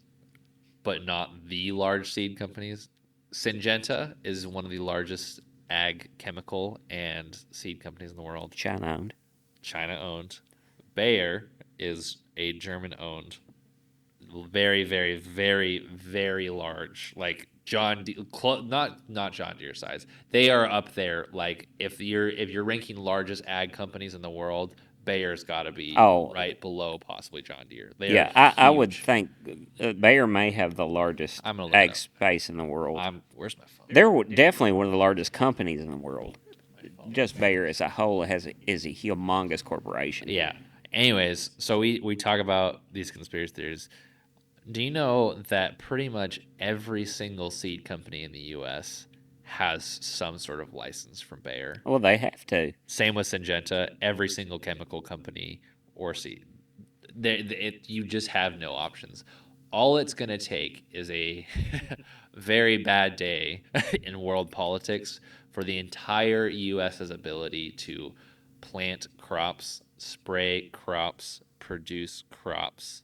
but not the large seed companies. Syngenta is one of the largest ag chemical and seed companies in the world. China owned. China owned. Bayer is a German owned, very, very, very, very large. Like not John Deere size. They are up there. Like if you're ranking largest ag companies in the world, Bayer's got to be Oh, right below possibly John Deere. They are yeah, I would huge. think Bayer may have the largest I'm gonna look it ag up. space in the world. Where's my phone? They're definitely one of the largest companies in the world. My phone. Just Bayer as a whole is a humongous corporation. Yeah. Anyways, so we talk about these conspiracy theories. Do you know that pretty much every single seed company in the U.S. has some sort of license from Bayer? Well, they have to. Same with Syngenta. Every single chemical company or seed, you just have no options. All it's going to take is a very bad day in world politics for the entire U.S.'s ability to plant crops, spray crops, produce crops.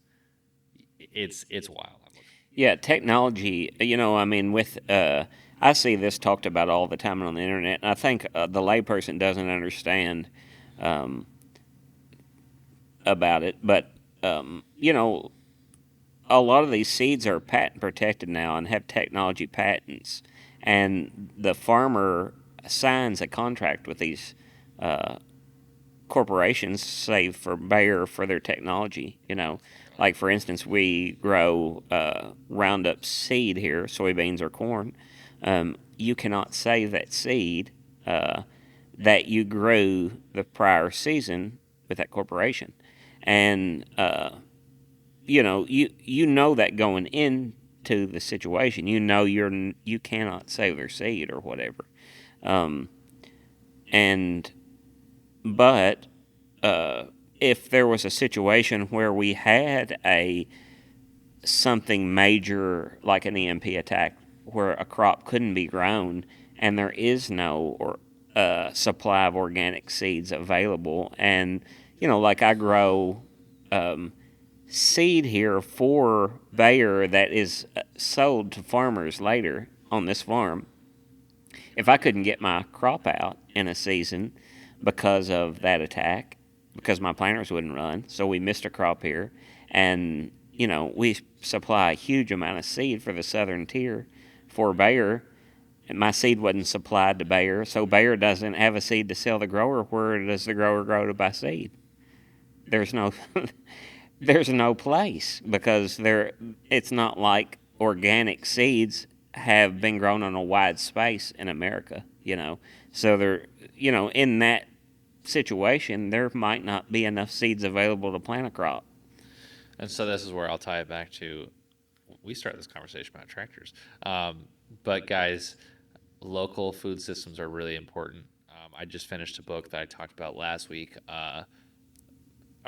It's wild. Yeah, technology, with I see this talked about all the time on the internet, and I think the layperson doesn't understand um, about it, but a lot of these seeds are patent protected now and have technology patents, and the farmer signs a contract with these uh, corporations, say for Bayer for their technology. Like for instance, we grow Roundup seed here, soybeans or corn. You cannot save that seed that you grew the prior season with that corporation, and you know that going into the situation, you cannot save their seed or whatever, um, and but if there was a situation where we had a something major like an EMP attack where a crop couldn't be grown and there is no supply of organic seeds available, and like I grow um, seed here for Bayer that is sold to farmers later on this farm. If I couldn't get my crop out in a season because of that attack, because my planters wouldn't run, so we missed a crop here, and we supply a huge amount of seed for the southern tier for Bayer, and my seed wasn't supplied to Bayer, so Bayer doesn't have a seed to sell the grower. Where does the grower grow to buy seed? There's no there's no place, because it's not like organic seeds have been grown on a wide space in America. So in that situation there might not be enough seeds available to plant a crop. And so this is where I'll tie it back to we started this conversation about tractors. Um, but guys, local food systems are really important. I just finished a book that I talked about last week, A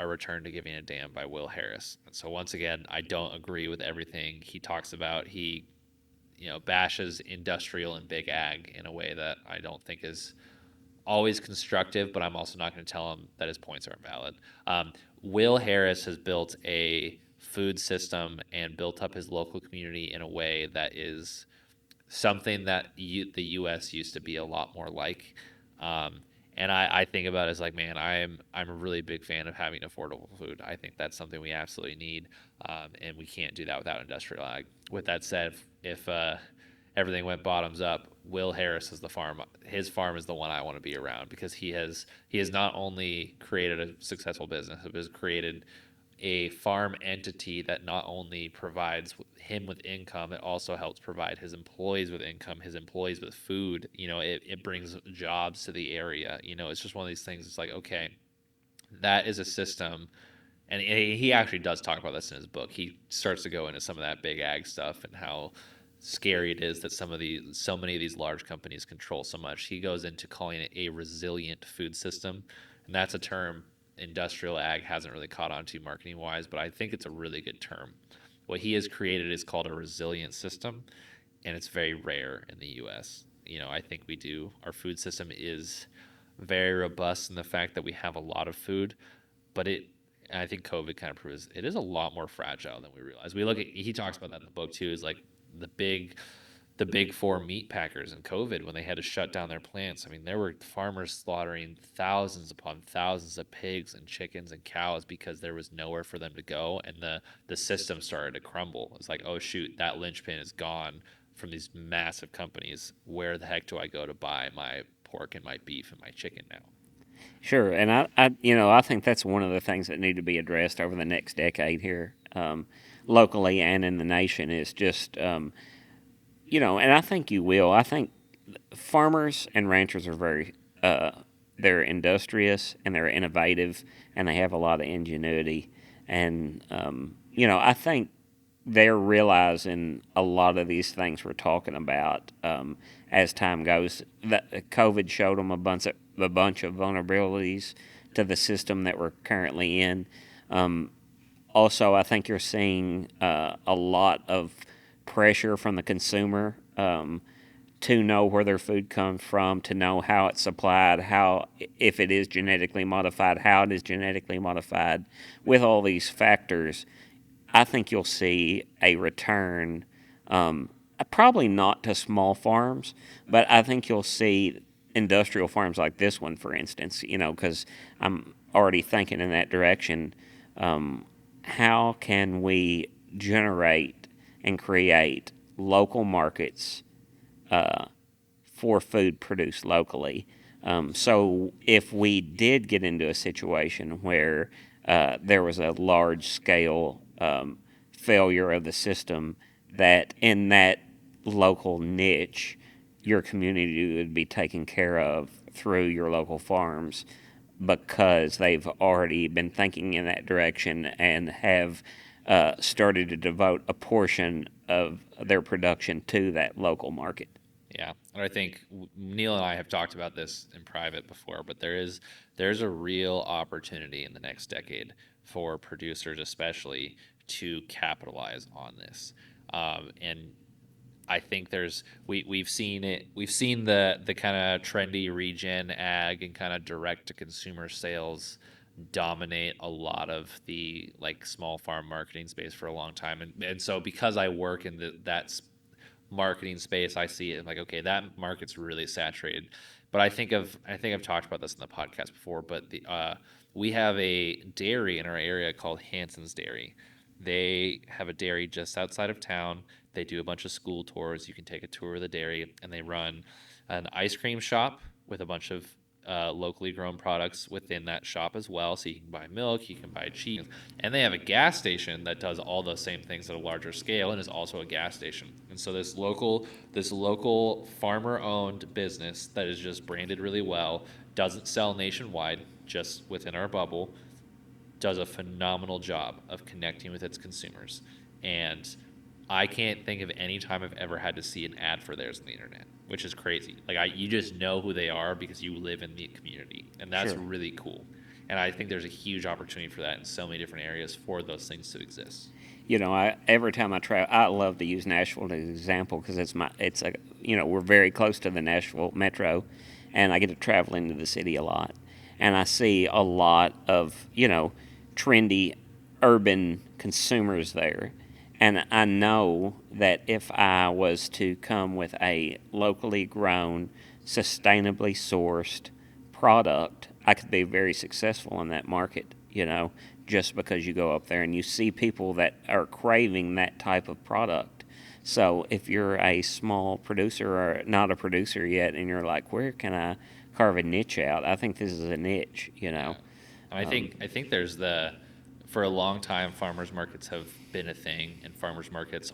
Return to Giving a Damn by Will Harris. And so once again, I don't agree with everything he talks about. He, bashes industrial and big ag in a way that I don't think is always constructive, but I'm also not going to tell him that his points aren't valid. Will Harris has built a food system and built up his local community in a way that is something that the U.S. used to be a lot more like. Um, and I think about it as like, man, I'm a really big fan of having affordable food. I think that's something we absolutely need, and we can't do that without industrial ag. With that said, if everything went bottoms up, Will Harris is the farm. His farm is the one I want to be around because he has not only created a successful business, but has created a farm entity that not only provides him with income, it also helps provide his employees with income, his employees with food. It brings jobs to the area. It's just one of these things. It's like, okay, that is a system. And he actually does talk about this in his book. He starts to go into some of that big ag stuff and how scary it is that so many of these large companies control so much. He goes into calling it a resilient food system, and that's a term industrial ag hasn't really caught on to marketing wise, but I think it's a really good term. What he has created is called a resilient system, and it's very rare in the U.S. I think we do. Our food system is very robust in the fact that we have a lot of food, but and I think COVID kind of proves it is a lot more fragile than we realize. He talks about that in the book too, is like the big, the big four meat packers in COVID when they had to shut down their plants. I mean, there were farmers slaughtering thousands upon thousands of pigs and chickens and cows because there was nowhere for them to go, and the system started to crumble. It's like, oh shoot, that linchpin is gone from these massive companies. Where the heck do I go to buy my pork and my beef and my chicken now? Sure, and I think that's one of the things that need to be addressed over the next decade here, locally and in the nation. Is just, and I think you will. I think farmers and ranchers are uh, they're industrious and they're innovative and they have a lot of ingenuity, and I think they're realizing a lot of these things we're talking about as time goes. That COVID showed them a bunch of vulnerabilities to the system that we're currently in. Also, I think you're seeing a lot of pressure from the consumer to know where their food comes from, to know how it's supplied, how if it is genetically modified, how it is genetically modified. With all these factors, I think you'll see a return, probably not to small farms, but I think you'll see industrial farms like this one, for instance, because I'm already thinking in that direction. How can we generate and create local markets for food produced locally? So if we did get into a situation where there was a large scale failure of the system, that in that local niche, your community would be taken care of through your local farms because they've already been thinking in that direction and have started to devote a portion of their production to that local market. Yeah, and I think Neil and I have talked about this in private before, but there's a real opportunity in the next decade for producers, especially, to capitalize on this. And I think we've seen the kind of trendy regen ag and kind of direct to consumer sales dominate a lot of the like small farm marketing space for a long time, and so because I work in that marketing space, I see it like, okay, that market's really saturated. But I think I've talked about this in the podcast before, but we have a dairy in our area called Hanson's Dairy. They have a dairy just outside of town. They do a bunch of school tours. You can take a tour of the dairy, and they run an ice cream shop with a bunch of locally grown products within that shop as well. So you can buy milk, you can buy cheese, and they have a gas station that does all those same things at a larger scale and is also a gas station. And so this local farmer-owned business that is just branded really well, doesn't sell nationwide, just within our bubble, does a phenomenal job of connecting with its consumers. And I can't think of any time I've ever had to see an ad for theirs on the internet, which is crazy. Like you just know who they are because you live in the community, and that's Sure. really cool. And I think there's a huge opportunity for that in so many different areas for those things to exist. Every time I travel, I love to use Nashville as an example because it's a, we're very close to the Nashville metro, and I get to travel into the city a lot, and I see a lot of trendy urban consumers there, and I know that if I was to come with a locally grown, sustainably sourced product, I could be very successful in that market, just because you go up there and you see people that are craving that type of product. So if you're a small producer or not a producer yet and you're like, where can I carve a niche out? I think this is a niche. Yeah. I think there's for a long time farmers markets have been a thing, and farmers markets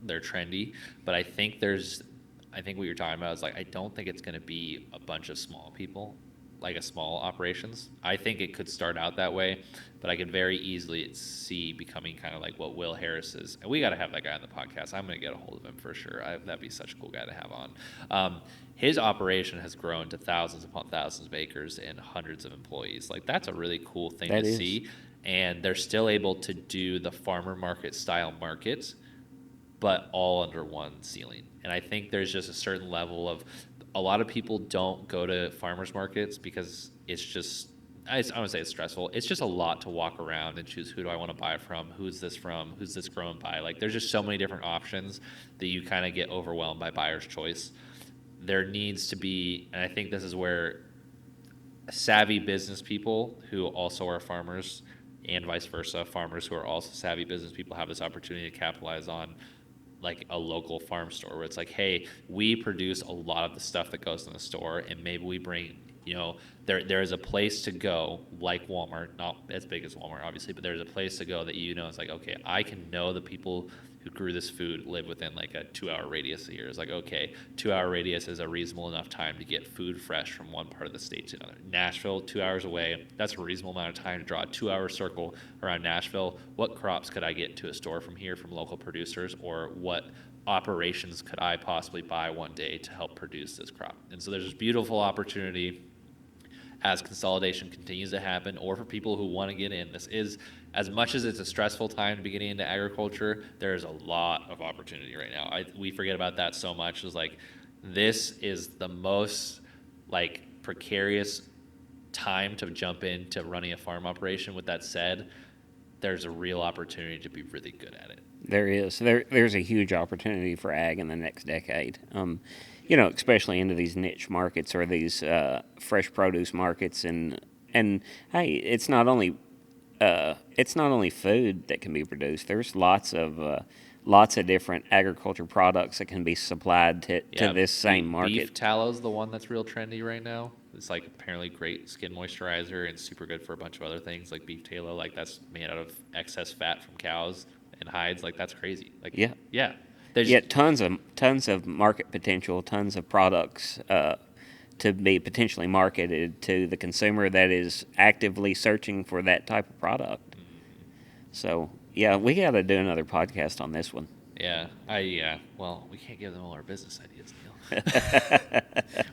they're trendy, but I think what you're talking about is like I don't think it's going to be a bunch of small people, like a small operations. I think it could start out that way, but I could very easily see becoming kind of like what Will Harris is. And we got to have that guy on the podcast. I'm going to get a hold of him for sure. That'd be such a cool guy to have on. His operation has grown to thousands upon thousands of acres and hundreds of employees. Like that's a really cool thing That to is. see. And they're still able to do the farmer market style markets, but all under one ceiling. And I think there's just a certain level of a lot of people don't go to farmers markets because it's just I don't say it's stressful. It's just a lot to walk around and choose who do I want to buy from, who's this grown by. Like there's just so many different options that you kind of get overwhelmed by buyer's choice. There needs to be, and I think this is where savvy business people who also are farmers and vice versa, farmers who are also savvy business people have this opportunity to capitalize on like a local farm store where it's like, hey, we produce a lot of the stuff that goes in the store, and maybe we bring, there is a place to go like Walmart, not as big as Walmart obviously, but there's a place to go that it's like, okay, I can know the people who grew this food live within like a 2 hour radius here. It's like, okay, 2 hour radius is a reasonable enough time to get food fresh from one part of the state to another. Nashville, 2 hours away, that's a reasonable amount of time to draw a 2 hour circle around Nashville. What crops could I get to a store from here from local producers, or what operations could I possibly buy one day to help produce this crop? And so there's this beautiful opportunity as consolidation continues to happen, or for people who want to get in. This is, as much as it's a stressful time to be getting into agriculture, there's a lot of opportunity right now. We forget about that so much. It's like this is the most like precarious time to jump into running a farm operation. With that said, there's a real opportunity to be really good at it. There is. There's a huge opportunity for ag in the next decade. Especially into these niche markets or these fresh produce markets, and hey, it's not only food that can be produced. There's lots of different agriculture products that can be supplied to Yeah, this same beef market. tallow's the one that's real trendy right now. It's like apparently great skin moisturizer and super good for a bunch of other things like beef tallow. Like that's made out of excess fat from cows and hides. Like that's crazy. Like Yeah, yeah, there's yeah, tons of market potential, tons of products to be potentially marketed to the consumer that is actively searching for that type of product. So yeah, we got to do another podcast on this one. yeah. Well, we can't give them all our business ideas, Neil.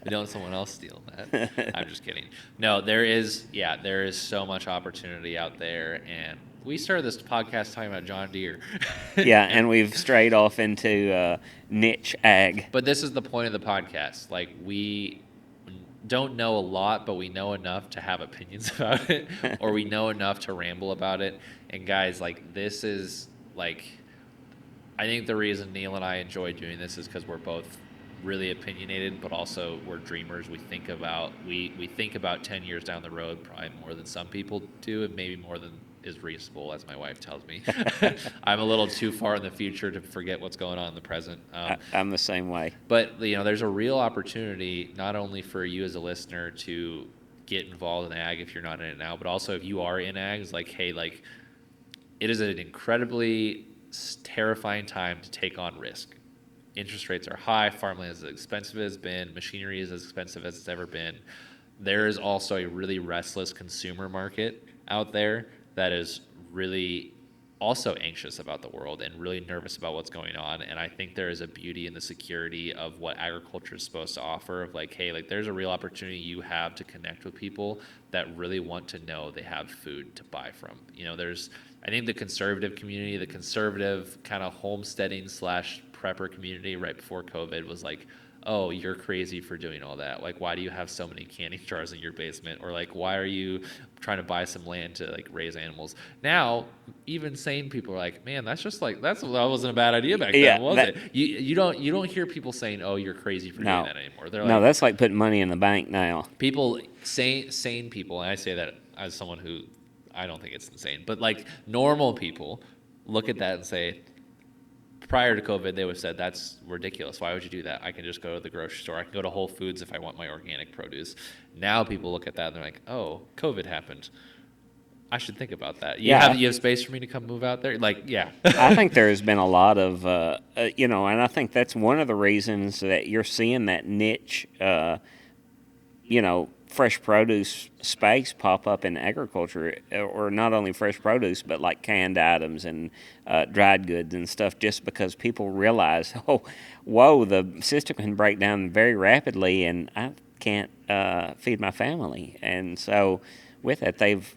We don't let someone else steal that. I'm just kidding. No, there is so much opportunity out there, and we started this podcast talking about John Deere. Yeah, and we've strayed off into niche ag. But this is the point of the podcast. Like we don't know a lot, but we know enough to have opinions about it, or we know enough to ramble about it. And guys, like this is like I think the reason Neil and I enjoy doing this is because we're both really opinionated, but also we're dreamers. We think about 10 years down the road, probably more than some people do, and maybe more than is reasonable, as my wife tells me. I'm a little too far in the future to forget what's going on in the present. I'm the same way. But there's a real opportunity not only for you as a listener to get involved in ag if you're not in it now, but also if you are in ag, it's like, hey, like it is an incredibly terrifying time to take on risk. Interest rates are high, farmland is as expensive as it's been, machinery is as expensive as it's ever been. There is also a really restless consumer market out there that is really also anxious about the world and really nervous about what's going on. And I think there is a beauty in the security of what agriculture is supposed to offer, of like, hey, like there's a real opportunity you have to connect with people that really want to know they have food to buy from. There's, I think, the conservative community, the conservative kind of homesteading slash prepper community right before COVID was like, oh, you're crazy for doing all that. Like, why do you have so many canning jars in your basement? Or like, why are you trying to buy some land to like raise animals? Now, even sane people are like, man, that's just like that wasn't a bad idea back Yeah, then, was it? You don't hear people saying, oh, you're crazy for doing no, that anymore. They're no, like, that's like putting money in the bank now. people, sane people, and I say that as someone who, I don't think it's insane, but like normal people look at that and say, prior to COVID, they would have said, that's ridiculous. Why would you do that? I can just go to the grocery store. I can go to Whole Foods if I want my organic produce. Now people look at that and they're like, oh, COVID happened. I should think about that. Yeah, You have space for me to come move out there? Like, yeah. I think there's been a lot of, and I think that's one of the reasons that you're seeing that niche, fresh produce space pop up in agriculture, or not only fresh produce, but like canned items and dried goods and stuff, just because people realize, oh, whoa, the system can break down very rapidly and I can't feed my family. And so with that, they've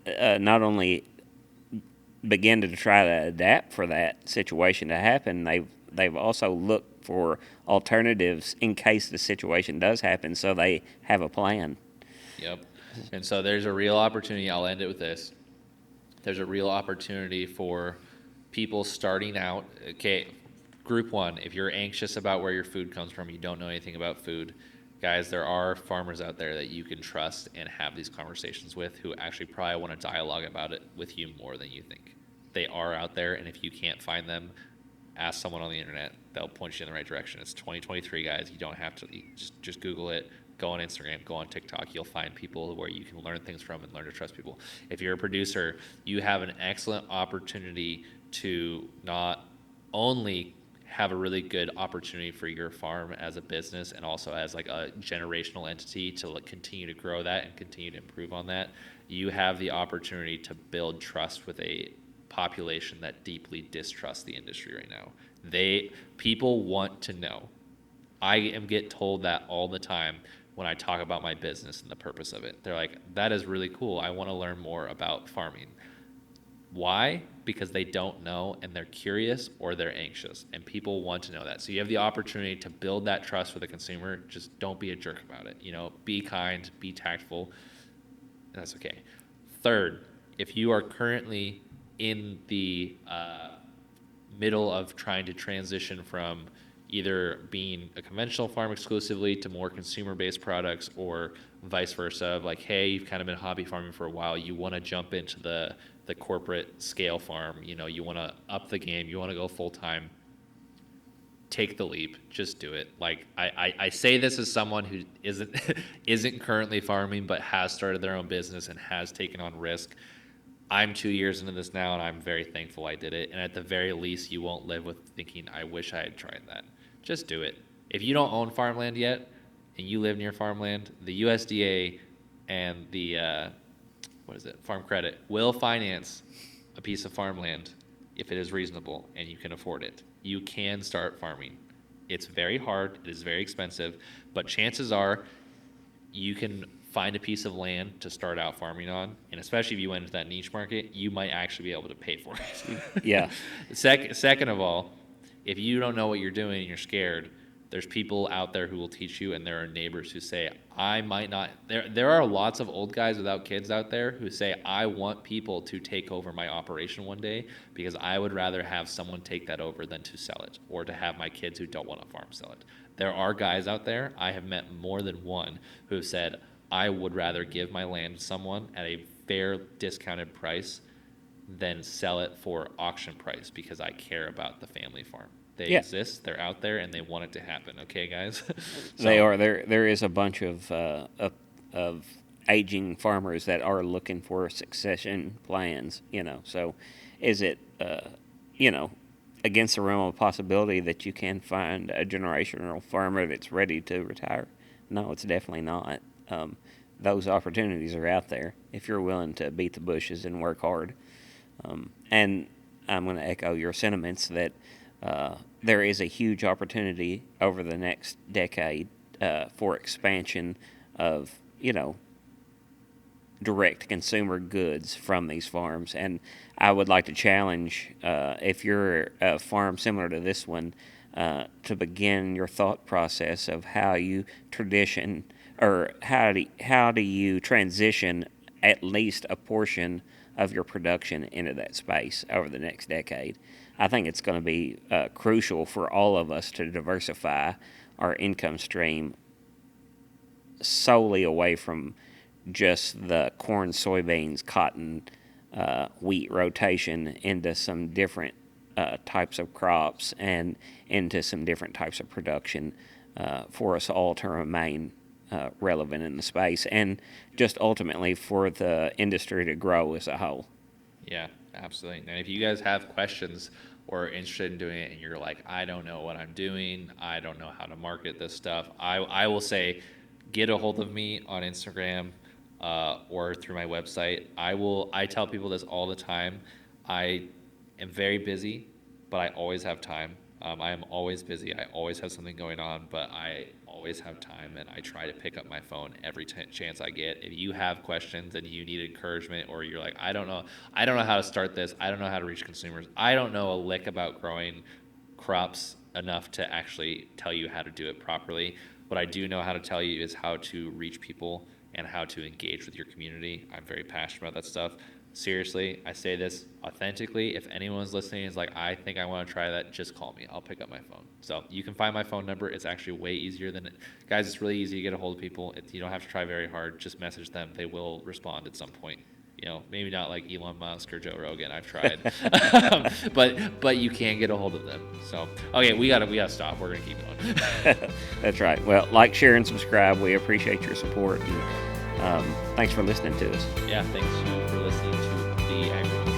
not only begin to try to adapt for that situation to happen, they've also looked for alternatives in case the situation does happen, so they have a plan. Yep. And so there's a real opportunity. I'll end it with this. There's a real opportunity for people starting out. Okay, group one, if you're anxious about where your food comes from, you don't know anything about food, guys, there are farmers out there that you can trust and have these conversations with who actually probably want to dialogue about it with you more than you think. They are out there, and if you can't find them, ask someone on the internet. They'll point you in the right direction. It's 2023, guys. You don't have to just Google it. Go on Instagram, go on TikTok. You'll find people where you can learn things from and learn to trust people. If you're a producer, you have an excellent opportunity to not only have a really good opportunity for your farm as a business and also as like a generational entity to like continue to grow that and continue to improve on that. You have the opportunity to build trust with a population that deeply distrusts the industry right now. People want to know. I am get told that all the time when I talk about my business and the purpose of it. They're like, that is really cool. I want to learn more about farming. Why? Because they don't know and they're curious or they're anxious, and people want to know that. So you have the opportunity to build that trust with the consumer. Just don't be a jerk about it. Be kind, be tactful, and that's okay. Third, if you are currently in the middle of trying to transition from either being a conventional farm exclusively to more consumer-based products, or vice versa, of like, hey, you've kind of been hobby farming for a while, you want to jump into the corporate scale farm, you want to up the game, you want to go full-time, take the leap, just do it. Like, I say this as someone who isn't currently farming but has started their own business and has taken on risk. I'm 2 years into this now, and I'm very thankful I did it. And at the very least, you won't live with thinking, I wish I had tried that. Just do it. If you don't own farmland yet, and you live near farmland, the USDA and the, Farm Credit will finance a piece of farmland if it is reasonable and you can afford it. You can start farming. It's very hard. It is very expensive. But chances are you can find a piece of land to start out farming on, and especially if you went into that niche market, you might actually be able to pay for it. Yeah. Second of all, if you don't know what you're doing and you're scared, there's people out there who will teach you, and there are neighbors who say, I might not. There are lots of old guys without kids out there who say, I want people to take over my operation one day because I would rather have someone take that over than to sell it, or to have my kids who don't want to farm sell it. There are guys out there, I have met more than one, who have said, I would rather give my land to someone at a fair discounted price than sell it for auction price because I care about the family farm. They exist, they're out there, and they want it to happen. Okay, guys? They are. There is a bunch of aging farmers that are looking for succession plans. So is it against the realm of possibility that you can find a generational farmer that's ready to retire? No, it's definitely not. Those opportunities are out there if you're willing to beat the bushes and work hard. And I'm going to echo your sentiments that there is a huge opportunity over the next decade for expansion of, direct consumer goods from these farms. And I would like to challenge, if you're a farm similar to this one, to begin your thought process of how you tradition or how do you transition at least a portion of your production into that space over the next decade. I think it's going to be crucial for all of us to diversify our income stream solely away from just the corn, soybeans, cotton, wheat rotation into some different types of crops and into some different types of production for us all to remain relevant in the space and just ultimately for the industry to grow as a whole. Yeah, absolutely. And if you guys have questions or are interested in doing it and you're like, I don't know what I'm doing, I don't know how to market this stuff, I will say get a hold of me on Instagram or through my website. I tell people this all the time. I am very busy, but I always have time. I am always busy. I always have something going on, but I always have time, and I try to pick up my phone every chance I get. If you have questions and you need encouragement, or you're like, I don't know how to start this. I don't know how to reach consumers. I don't know a lick about growing crops enough to actually tell you how to do it properly. What I do know how to tell you is how to reach people and how to engage with your community. I'm very passionate about that stuff. Seriously, I say this authentically. If anyone's listening is like, I think I want to try that, just call me. I'll pick up my phone. So you can find my phone number. It's actually way easier than it. Guys, it's really easy to get a hold of people. You don't have to try very hard. Just message them. They will respond at some point. Maybe not like Elon Musk or Joe Rogan. I've tried, but you can get a hold of them. So okay, we gotta stop. We're gonna keep going. That's right. Well, like, share, and subscribe. We appreciate your support, and thanks for listening to us. Yeah, thanks you for listening to the Agriculture